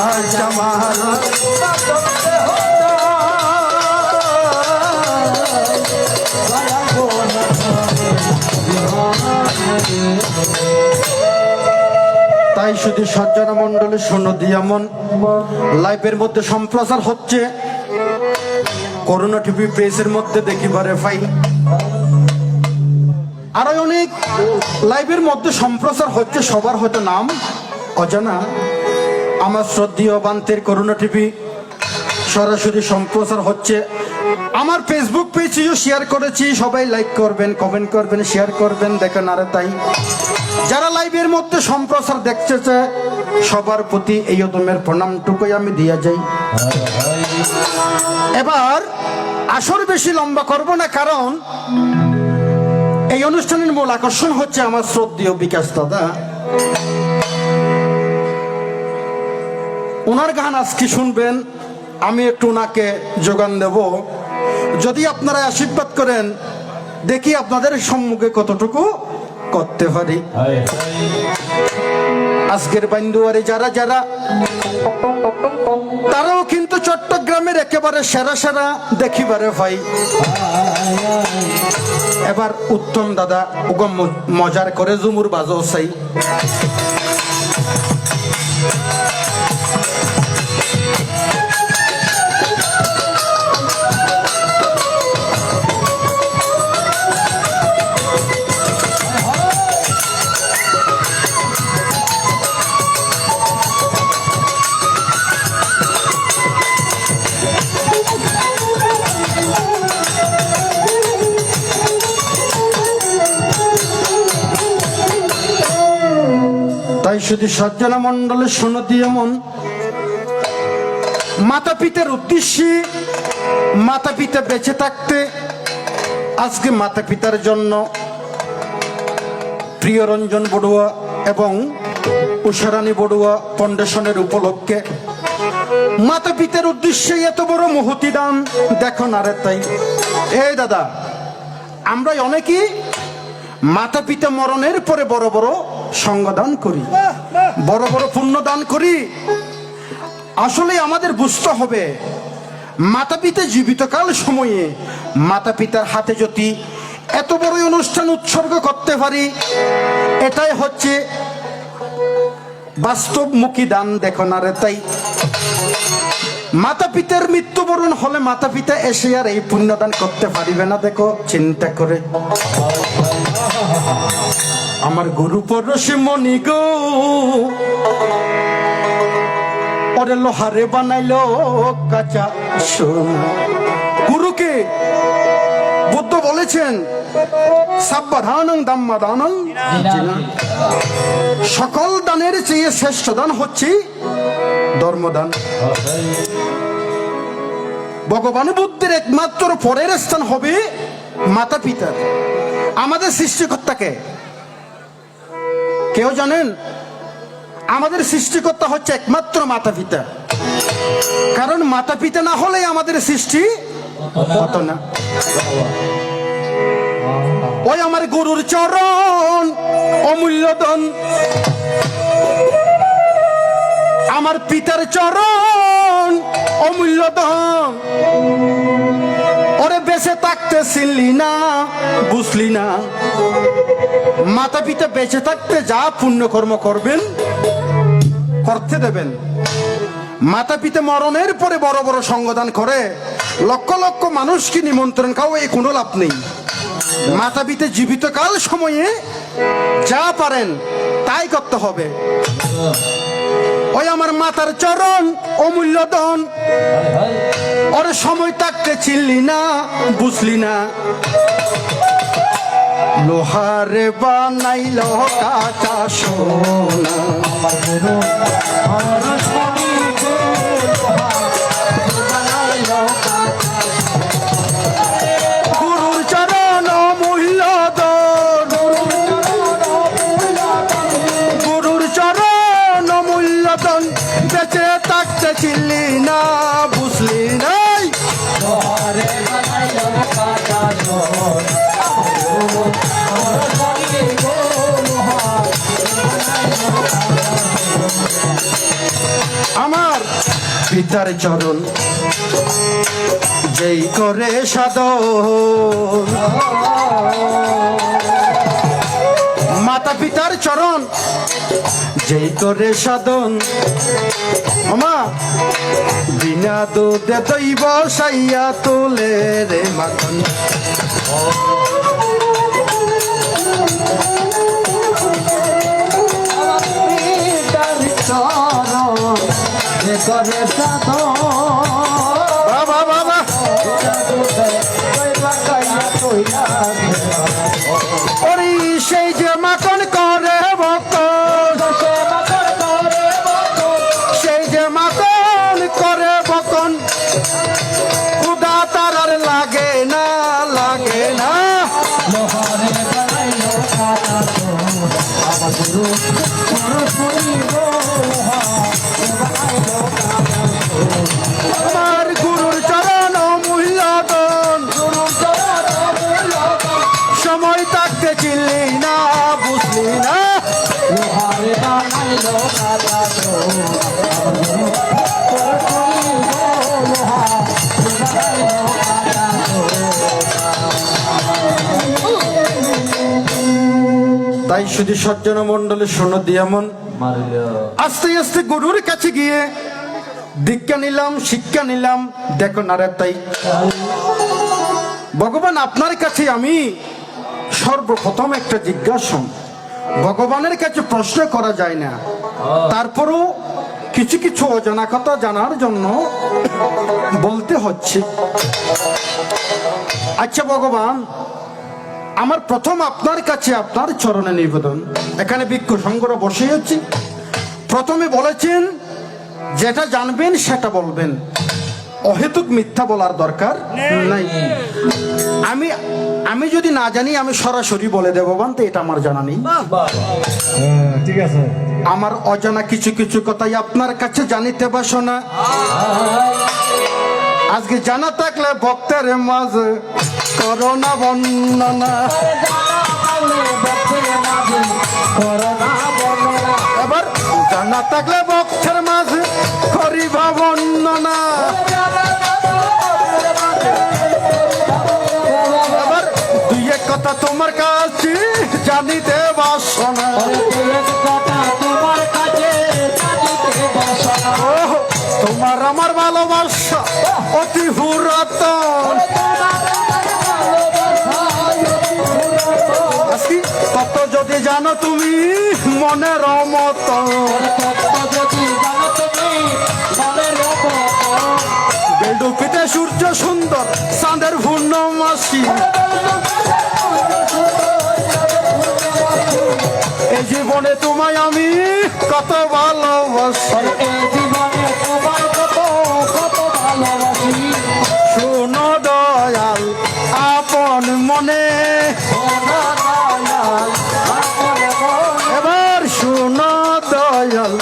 আজ আমার তাই শুধু সজ্জনা মন্ডলী শোনো দিয়ামন লাইভের মধ্যে সম্প্রচার হচ্ছে করোনা টিভি প্রেসের মধ্যে দেখিবারে পাই আরো অনেক লাইভের মধ্যে সম্প্রচার হচ্ছে সবার হয়তো নাম অজানা আমার শ্রদ্ধেয় বান্তের করোনা টিভি সরাসরি সম্প্রচার হচ্ছে আমার ফেসবুক পেজেও শেয়ার করেছি সবাই লাইক করবেন কমেন্ট করবেন শেয়ার করবেন দেখেন আরে তাই যারা লাইভের মধ্যে সম্প্রচার দেখতে চায় সবার প্রতি এই অদমের প্রণামটুকুই আমি দিয়া যাই এবার আসর বেশি লম্বা করব না কারণ এই অনুষ্ঠানের মূল আকর্ষণ হচ্ছে আমার শ্রদ্ধেয় বিকাশ দাদা ওনার গান আজকে শুনবেন আমি একটু ওনাকে যোগান দেব যদি আপনারা আশীর্বাদ করেন দেখি আপনাদের সম্মুখে কতটুকু করতে পারি আজকের বান্দুয়ারে যারা যারা তারাও কিন্তু চট্টগ্রামের একেবারে সেরা সেরা দেখিবারে ভাই এবার উত্তম দাদা ওগো মজার করে জুমুর বাজো চাই তাই শুধু সজ্জনা মন্ডলের শোনো দিয়ে মন মাতা পিতার উদ্দেশ্যে মাতা পিতা বেঁচে থাকতে আজকে মাতা পিতার জন্য প্রিয়রঞ্জন বড়ুয়া এবং উষারানী বড়ুয়া ফাউন্ডেশনের উপলক্ষে মাতা পিতার উদ্দেশ্যে এত বড় মহতি দান দেখো না রে তাই এই দাদা আমরা অনেকেই মাতা পিতা মরণের পরে বড় বড় সঙ্গদান করি বড় বড় পুণ্য দান করি আসলে আমাদের বুঝতে হবে মাতা পিতা জীবিতকাল সময়ে মাতা পিতার হাতে যদি এত বড় অনুষ্ঠান উৎসর্গ করতে পারি এটাই হচ্ছে বাস্তবমুখী দান দেখো না রে তাই মাতা পিতার মৃত্যুবরণ হলে মাতা পিতা এসে আর এই পুণ্যদান করতে পারিবে না দেখো চিন্তা করে আমার গুরু পরশে মনি গো ওরে লোহারে বানাইলো কাঁচা সোনা গুরুকে বুদ্ধ বলেছেন সাব্বাধানং দাম্মাদানং সকল দানের চেয়ে শ্রেষ্ঠ দান হচ্ছে ধর্মদান ভগবান বুদ্ধের একমাত্র পরের স্থান হবে মাতা পিতার আমাদের সৃষ্টিকর্তাকে কেউ জানেন আমাদের সৃষ্টিকর্তা হচ্ছে একমাত্র মাতা পিতা, কারণ মাতা পিতা না হলে আমাদের সৃষ্টি হতো না। ওই আমার গুরুর চরণ অমূল্য ধন, আমার পিতার চরণ অমূল্য ধন। ওরে বেঁচে থাকতে চিনলি না, বুঝলি না। মাতা পিতা বেঁচে থাকতে যা পুণ্যকর্ম করবেন করতে দেবেন। মাতা পিতা মরণের পরে বড় বড় সঙ্গদান করে লক্ষ লক্ষ মানুষকে নিমন্ত্রণ খাওয়া, এই কোনো লাভ নেই। মাতা পিতা জীবিতকাল সময়ে যা পারেন তাই করতে হবে। ওই আমার মাতার চরণ অমূল্য ধন, ওর সময় থাকতে চিনলি না, বুঝলি না। লোহারে বানাইল কাঁচা সোনা, গুরুর চরণ অমূল্য ধন, গুরুর চরণ অমূল্য ধন। বেঁচে থাকতে চিনলি না, বুঝলি নাই। আমার পিতার চরণ যেই করে সাধন, মাতা পিতার চরণ যেই করে সাধন। আমা বিনা দুধে দই বসাইয়া তোলে রে মাখন। বাবা বাবা ওরে সেই যে মাখন করে বকন, সেই যে মাখন করে বকন। খুদা তার আর লাগে না, লাগে না। আমার গুরুর চরণ অমূল্য ধন, সময় থাকতে চিনলি না, বুঝলি না। তাই শুধু সজ্জন মন্ডলের শোনো দিয়ামন, আস্তে আস্তে গুরুর কাছে গিয়ে দীক্ষা নিলাম, শিক্ষা নিলাম। দেখো না রে তাই ভগবান আপনার কাছে আমি সর্বপ্রথম একটা জিজ্ঞাসা। ভগবানের কাছে প্রশ্ন করা যায় না, তারপরও কিছু কিছু অজানা কথা জানার জন্য বলতে হচ্ছে। আচ্ছা ভগবান, আমার প্রথম আপনার কাছে আপনার চরণে নিবেদন। এখানে ভিক্ষু সংঘরা বসে আছি। প্রথমে বলেছেন যেটা জানবেন সেটা বলবেন, অহেতুক মিথ্যা বলার দরকার নাই। আমি যদি না জানি আমি সরাসরি বলে দেব, বানতে এটা আমার জানা নেই। ঠিক আছে, আমার অজানা কিছু কিছু কথাই আপনার কাছে জানিতে বাসনা। আজকে জানা থাকলে ভক্তের মাঝে করোনা বর্ণনা। এবার জানা থাকলে ভক্তের মাঝে করিবা বর্ণনা। এবার দুই এক কথা তোমার কাছে জানিতে বাসনা। তোমার আমার ভালোবাসা অতি পুরাতন। তত যদি জানো তুমি মনের মতন, ডুবিতে সূর্য সুন্দর চাঁদের পূর্ণমাসী। এই জীবনে তোমায় আমি কত ভালোবাসি, শুনো দয়াল আপন মনে। এবার শুনো দয়াল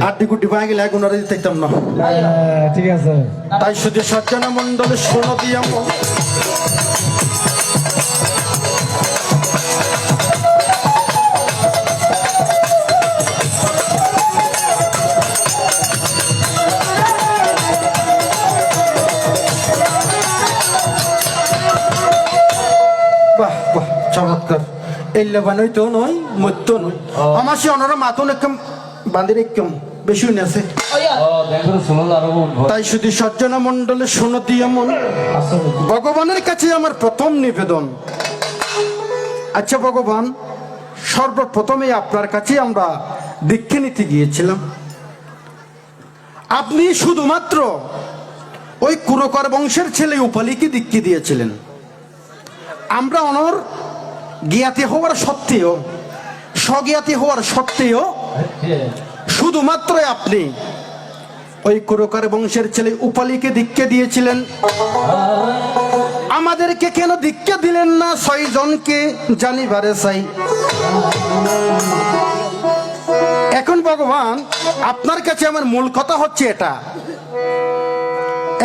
আড্ডি গুড্ডি পায়ে গেলে এখন ওরা দেখতাম না। ঠিক আছে। তাই শুধু সজ্জনা মন্ডলে শোনো দিয়া মন। বাহ বাহ চমৎকার। এই লেবানই তো নয় মধ্য নয় আমার সে অনারা মাতন একদম বাঁধির একদম বেশি আছে। তাই শুধু সজ্জনা মন্ডলে শোনো দিয়া মন, ভগবানের কাছে আমার প্রথম নিবেদন। আচ্ছা ভগবান, সর্বপ্রথমে আপনার কাছে আমরা দীক্ষা নিতে গিয়েছিলাম। আপনি শুধুমাত্র ওই কুরকর বংশের ছেলে উপালিকে দীক্ষা দিয়েছিলেন। আমরা অনর জ্ঞাতি হওয়ার সত্ত্বেও, স্বজ্ঞাতি হওয়ার সত্ত্বেও শুধুমাত্র আপনি ওই কুরকর বংশের ছেলে উপালিকে দীক্ষা দিয়েছিলেন। আমাদেরকে কেন দীক্ষা দিলেন না 6 জনকে জানিবারে চাই। এখন ভগবান আপনার কাছে আমার মূল কথা হচ্ছে এটা,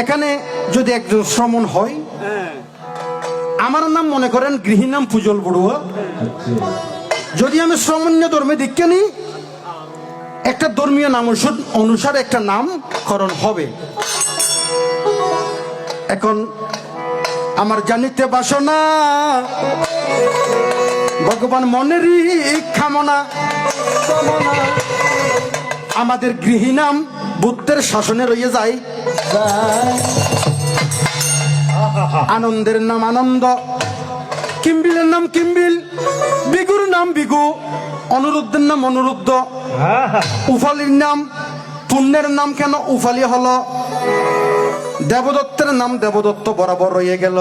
এখানে যদি একজন শ্রমণ হয়, আমার নাম মনে করেন গৃহী নাম পুজল বড়ুয়া, যদি আমি শ্রমণ্য ধর্মে দীক্ষা নিই, একটা ধর্মীয় নাম অনুসারে একটা নামকরণ হবে। এখন আমার জানিতে বাসনা, ভগবান মনেরই কামনা, আমাদের গৃহী নাম বুদ্ধের শাসনে রয়ে যায়। আনন্দের নাম আনন্দ, কিম্বিলের নাম কিম্বিল, বিগুর নাম বিগু, অনুরুদ্ধের নাম অনুরুদ্ধ, উফালির নাম পুণ্যের নাম কেন উফালি হলো, দেবদত্তের নাম দেবদত্ত বরাবর রয়ে গেল।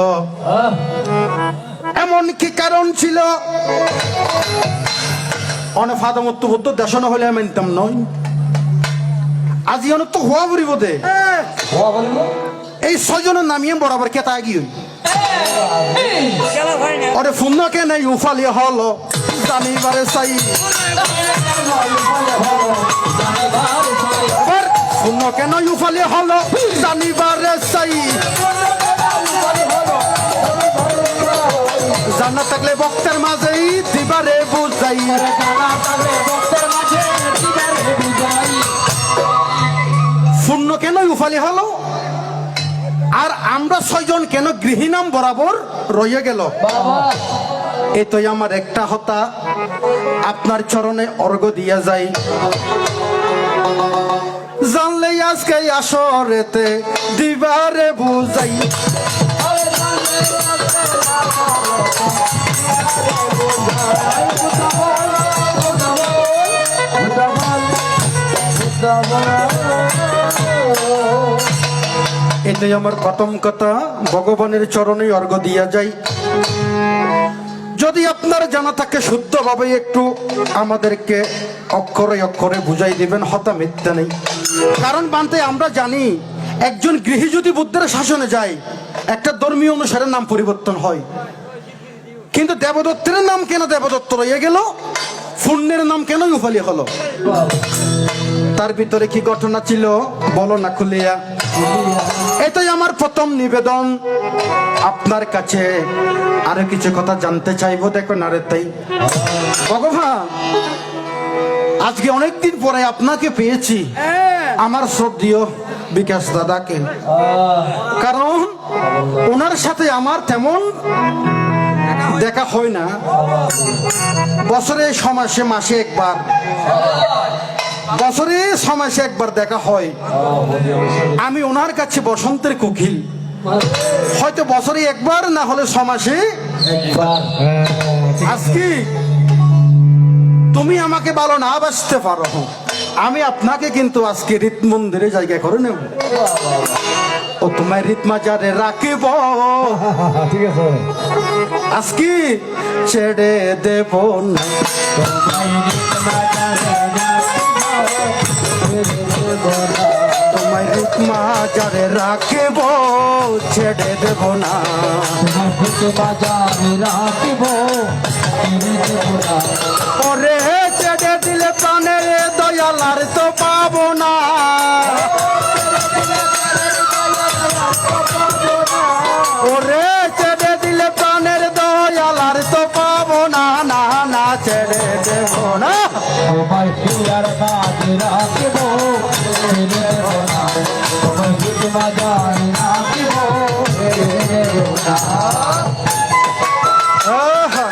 এমন কি কারণ ছিল? অনেক ফাদামত্ত বুদ্ধ দেশন হলে মানতাম নয়, আজি অনেক তো হওয়া বলিব দে। এই 6 জনের নামিয়ে বরাবর কেতা গিয়ে ওরে ফুন্ন কেন উফালি হলো জানিবারে চাই। ফুন্ন কেন উফালি হলো জানিবারে চাই। জানা থাকলে ভক্তের মাঝেই দিবারে বুঝাই। ফুন্ন কেন উফালি হলো, আর আমরা 6 জন কেন গৃহী নাম বরাবর রয়ে গেল? এতই আমার একটা হতা, আপনার চরণে অর্ঘ দিয়া যাই। জানলে আজকে আসরেতে দিবারে বুঝাই। এটাই আমার প্রথম কথা, ভগবানের চরণে অর্ঘ দিয়া যাই। যদি আপনার জানা থাকে শুদ্ধভাবে একটু আমাদেরকে অক্ষরে অক্ষরে বুঝাই দিবেন, হতা মিথ্যা নেই। কারণ বানতে আমরা জানি একজন গৃহী যদি বুদ্ধের শাসনে যায়, একটা ধর্মীয় অনুসারে নাম পরিবর্তন হয়। কিন্তু দেবদত্তের নাম কেন দেবদত্ত রয়ে গেল, পুণ্যের নাম কেন উফালি হলো? তার ভিতরে কি ঘটনা ছিল বলো না খুলিয়া। এটাই আমার প্রথম নিবেদন আপনার কাছে। আরো কিছু কথা জানতে চাইবো, দেখো না রে তাই ভগবান, আজকে অনেকদিন পরে আপনাকে পেয়েছি, আমার শ্রদ্ধেয় বিকাশ দাদাকে। কারণ ওনার সাথে আমার তেমন দেখা হয় না, বছরে সমাসে মাসে একবার, বছরে সমাসে একবার দেখা হয়। আমি ওনার কাছে বসন্তের কোকিল, হয়তো বছরে একবার না হলে সমাসে একবার। আজকে তুমি আমাকে ভালো না বাসতে পারো, আমি আপনাকে কিন্তু আজকে রীত মন্দিরে জায়গা করে নেব। ও তোমার রীত মাজারে রাখিব, ঠিক আছে, আজকে ছেড়ে দেব না। তোমার রীত মাজারে রাখিব, ছেড়ে দেব না। বাজারে রাখিব, ওরে ছেড়ে দিলে দিলে প্রাণের দয়াল আর তো পাবো না। ওরে ছেড়ে দিলে প্রাণের দয়াল আর তো পাবো না, না না ছেড়ে দেব না। তোমায় পিয়ার কাজে রাখিব, ছেড়ে দেব না। তোমায় বুঝ বাজারে রাখিব, ছেড়ে দেব না। আহা!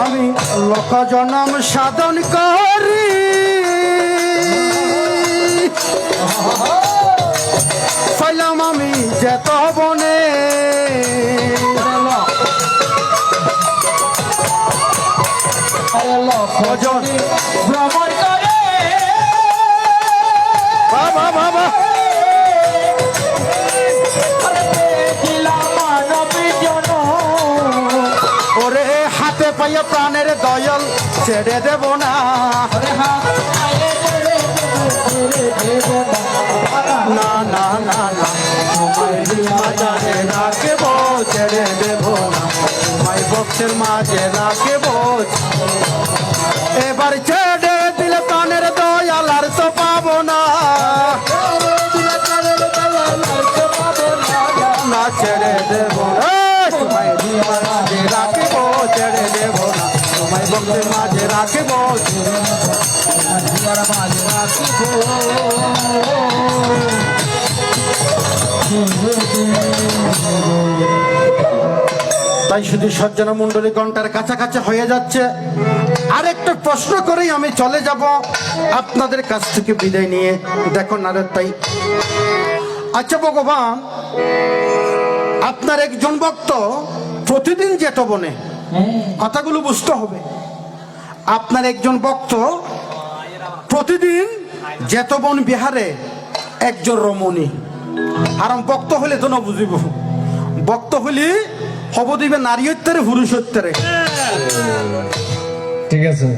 আমি লোক জনম সাধন করি, পাইলাম আমি যেত বনে। ভজন ভ্রমণ করে বাবা বাবা দেখিলাম মানব জন, ওরে হাতে পাইয়া প্রাণের দয়াল ছেড়ে দেব না। না না না না তোমায় মাঝে রাখব, ছেড়ে দেব না। তোমায় বক্সের মাঝে রাখব, এবার ছেড়ে দিলে প্রাণের দয়াল আর তো পাবো না। না ছেড়ে দেব না, তোমায় মাঝে রাখব, ছেড়ে দেব না। তোমায় বক্সের মাঝে রাখব, তাই শুধু সজ্জনা মণ্ডলী ঘন্টার কাছাকাছি হয়ে যাচ্ছে। আরেকটা প্রশ্ন করেই আমি চলে যাব আপনাদের কাছ থেকে বিদায় নিয়ে। দেখো নারদ তাই, আচ্ছা ভগবান, আপনার একজন ভক্ত প্রতিদিন যেত বনে, কথাগুলো বুঝতে হবে। আপনার একজন ভক্ত প্রতিদিন যেত বন বিহারে একজন রমণী। আর ভক্ত হলে তো না বুঝিব, ভক্ত হলে হব দিবে নারী হত্যারে পুরুষ হত্যারে। ঠিক আছে।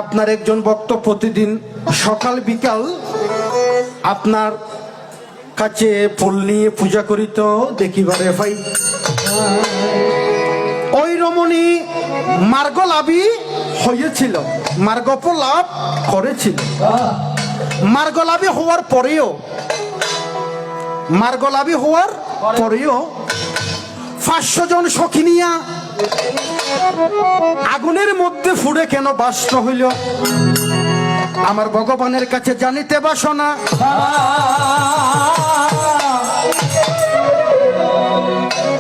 আপনার একজন ভক্ত প্রতিদিন সকাল বিকাল আপনার কাছে ফুল নিয়ে পূজা করিত দেখিবারে ভাই। ওই রমণী মার্গ লাভী হয়েছিল, মার্গপ লাভ করেছিল। মার্গলাভী হওয়ার পরেও, মার্গলাভী হওয়ার পরেও 500 জন সখী নিয়া আগুনের মধ্যে ফুড়ে কেন বাস্ত হইল? আমার ভগবানের কাছে জানিতে বাসনা।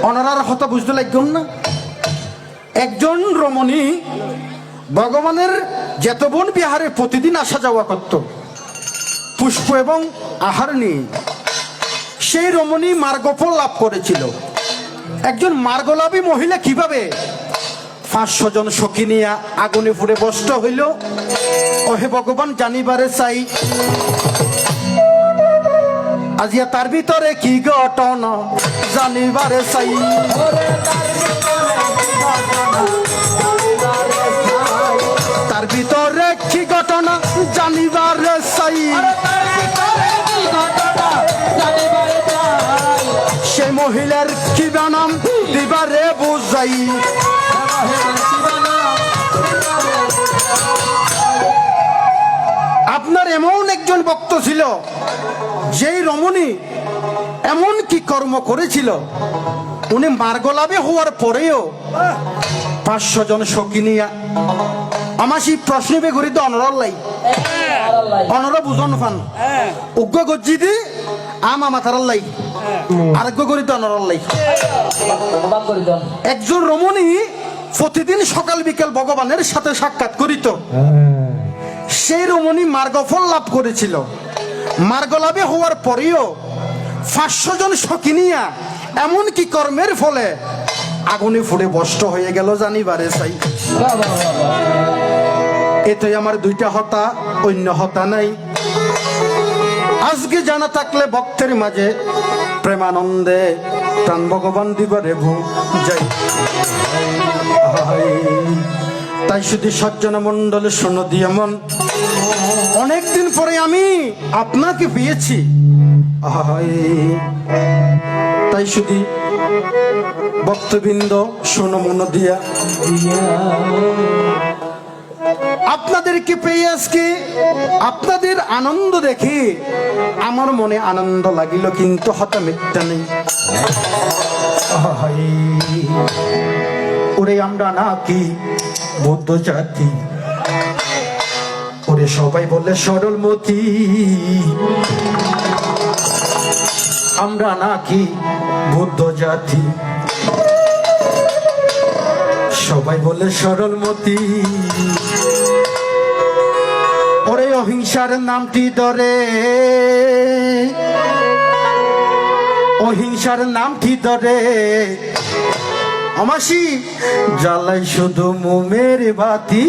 অনারার হতা বুঝতে লাগবেন না। একজন রমণী ভগবানের যেতবন বিহারে প্রতিদিন আসা যাওয়া করত পুষ্প এবং আহার নিয়ে। সেই রমণী মার্গফল লাভ করেছিল। একজন মার্গলাভী মহিলা কিভাবে 500 জন সখী নিয়ে আগুনে পুড়ে বস্ত হইল? ওহে ভগবান, জানিবারে চাই আজিয়া তার ভিতরে কি ঘটনা, জানিবারে চাই। তার ভিতরে কি ঘটনা জানিবারে চাই। সে মহিলার কি নাম দিবারে বুঝাই। আপনার এমন একজন ভক্ত ছিল, যেই রমণী এমন কি কর্ম করেছিল, উনি মার্গলাভী হওয়ার পরেও 500 জন সখী নিয়া আমার সেই প্রশ্ন বেগরিত অনরল লাই অনর বুঝন ফান উগ্র গজ্জি দি আমা মাথার লাই আরেক গরিত অনরল লাই। একজন রমণী প্রতিদিন সকাল বিকেল ভগবানের সাথে সাক্ষাৎ করিত। সেই রমণী মার্গফল লাভ করেছিল। মার্গলাভী হওয়ার পরেও 500 জন সখী নিয়া এমন কি কর্মের ফলে আগুনে ফুড়ে বষ্ট হয়ে গেল, জানিবারে চাই। এটাই আমার দুইটা হতা, অন্য হতা নাই। আজকে জানা থাকলে ভক্তের মাঝে প্রেমানন্দে প্রাণ ভগবান দিবারে যাই। তাই শুধু সজ্জন মন্ডলে শোনো দিয়ে মন, অনেকদিন পরে আমি আপনাকে পেয়েছি। তাই শুধু ভক্তবৃন্দ শোনো মন দিয়া, আপনাদেরকে পেয়ে আজকে আপনাদের আনন্দ দেখে আমার মনে আনন্দ লাগিল, কিন্তু হতা মিথ্যা নেই। ওরে আমরা নাকি বৌদ্ধ জাতি, ওরে সবাই বলে সরলমতি, আমরা নাকি বৌদ্ধ জাতি, সবাই বলে সরলমতি। ওরে অহিংসার নামটি ধরে, অহিংসার নামটি ধরে আমাসি জ্বালাই শুধু মোমের বাতি।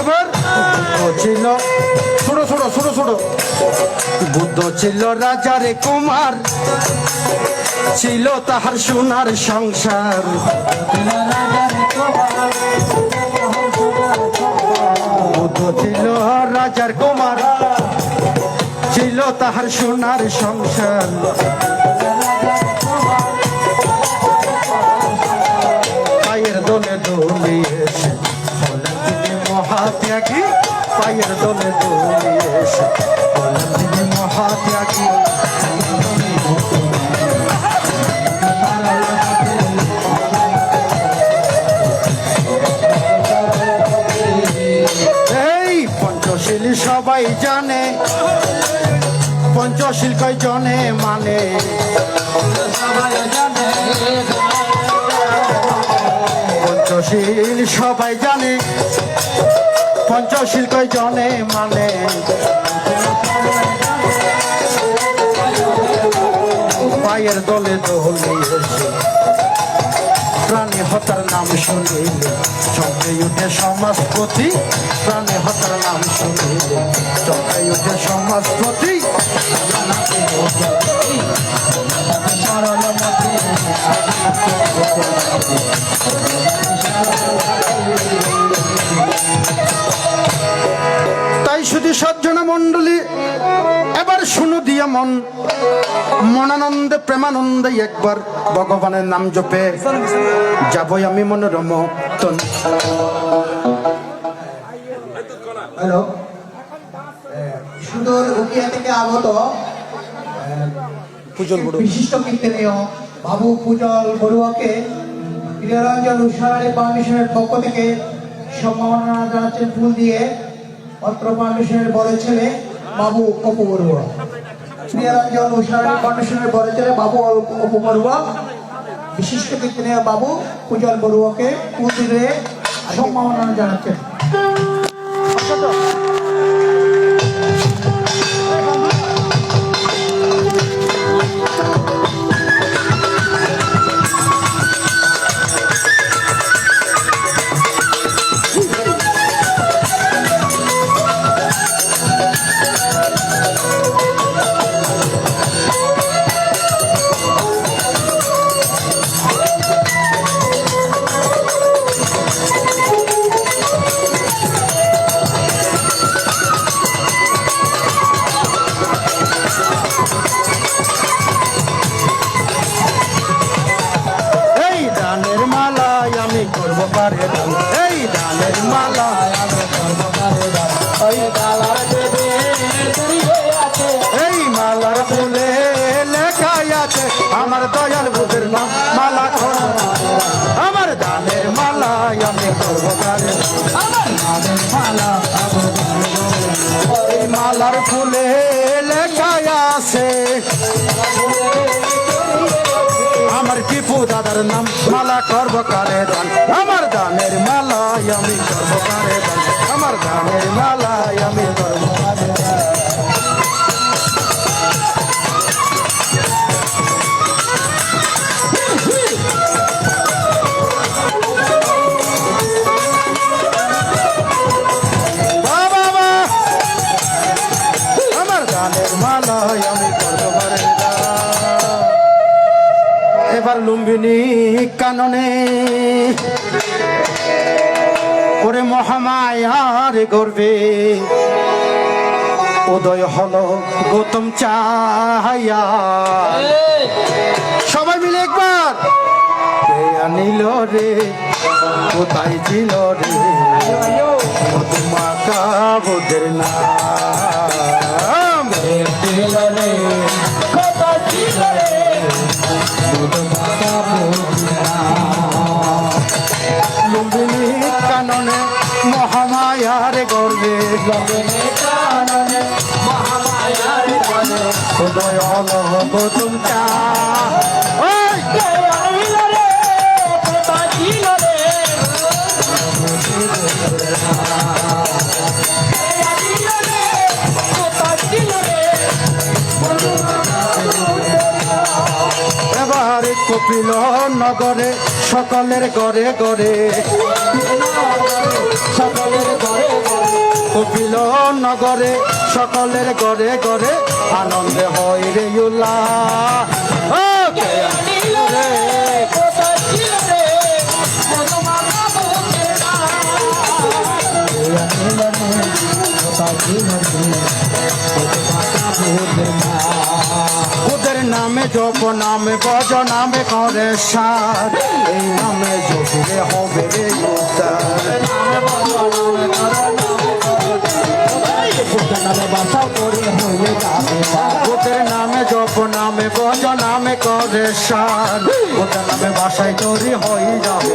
এবার ছিল ছোট ছোট ছোট ছোট, বুদ্ধ ছিল রাজার কুমার, ছিল তাহার সোনার সংসার। বুদ্ধ ছিল রাজার কুমার, ছিল তাহার সোনার সংসার। পায়ের দোলে দোলিয়েছে হলেন তিনি মহাত্যাগী, পায়ের দোলে দোলিয়েছে হলেন তিনি মহাত্যাগী। এই পঞ্চশীল সবাই জানে, পঞ্চশীল কয়জনে মানে, পঞ্চশীল সবাই জানে, পঞ্চশীল কয়জনে মানে। পায়ের দলে দলিয়েছে প্রাণী হতার নাম শুনিলে চমকে উঠে সমাজপতি, প্রাণী হতার নাম শুনিলে চমকে উঠে সমাজপতি। তাই শুধু সজ্জনা মণ্ডলী এবার শুনো দিয়া মন, মনানন্দে প্রেমানন্দে একবার ভগবানের নাম জপে যাবই আমি মনোরম তন। হ্যালো, সুন্দর উকিয়া থেকে আগত বিশিষ্ট কীর্তনীয় বাবু পূজল বড়ুয়াকে প্রিয়রঞ্জন উষারালী ফাউন্ডেশনের পক্ষ থেকে সম্মাননা জানাচ্ছেন ফুল দিয়ে অত্র ফাউন্ডেশনের বড় ছেলে বাবু অপু বড়ুয়া। প্রিয়রঞ্জন উষারালী ফাউন্ডেশনের বড় ছেলে বাবু অপু বড়ুয়া বিশিষ্ট কীর্তনীয় বাবু পূজল বড়ুয়াকে ফুল দিয়ে সম্মাননা জানাচ্ছেন। তার নাম মালা করব কারে দান আমার দানের মালাই আমি করব কারে দান আমার দানের মালাই আমি করব কারে দান এবার লুম্বিনী কাননে ওরে মহামায়ার গর্বে উদয় হলো গৌতম চাহাইয়া সবাই মিলে একবার কে আনিল রে কোথায় ছিল রে মধুমাকা বোধের নাম লুম্বিনী কাননে মহামায়ার গর্বে উদয় হলো গৌতম চা এবার কপিল নগরে সকলের ঘরে ঘরে কপিল নগরে সকলের ঘরে ঘরে আনন্দে হয় রে উল্লা ওদের নামে জপ নামে বজ নামে করে সার এই নামে জপিলে হবে রে ওদের নামে জপ নামে বজ নামে করে সার ওদের নামে বাসায় তৈরি হয়ে যাবে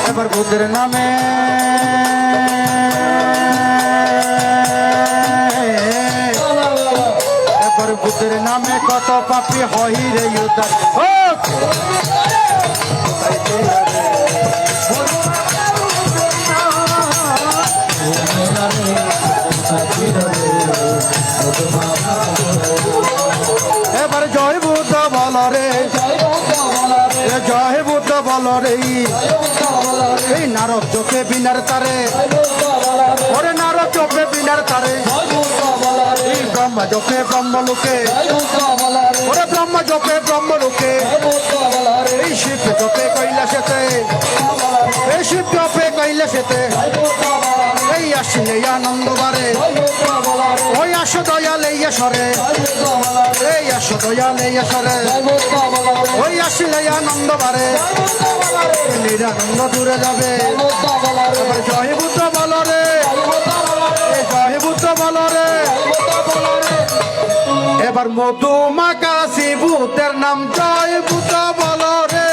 এবার ওদের নামে বুদ্ধের নামে কত পাপি হই রে উদ্ধার এবার জয় বুদ্ধ বল রে জয় বুদ্ধ বল রে এই নারদ চোখে বিনার তারে ওরে নারদ চোখে বিনার তারে ব্রহ্মা জপে ব্রহ্মলোকে ওরে ব্রহ্মা জপে ব্রহ্মলোকে এই শিব জপে কৈলাসেতে এই শিব জপে কৈলাসেতে এই আসলে আনন্দ বারে ওই আসো দয়াল এই সরে এই আসো দয়াল এই সরে ওই আসলে আনন্দ বারে নিরানন্দ দূরে যাবে জয় বুদ্ধ বল রে জয় বুদ্ধ বল রে এবার মধুমাকা শিবুতের নাম জয় বুদ্ধ বল রে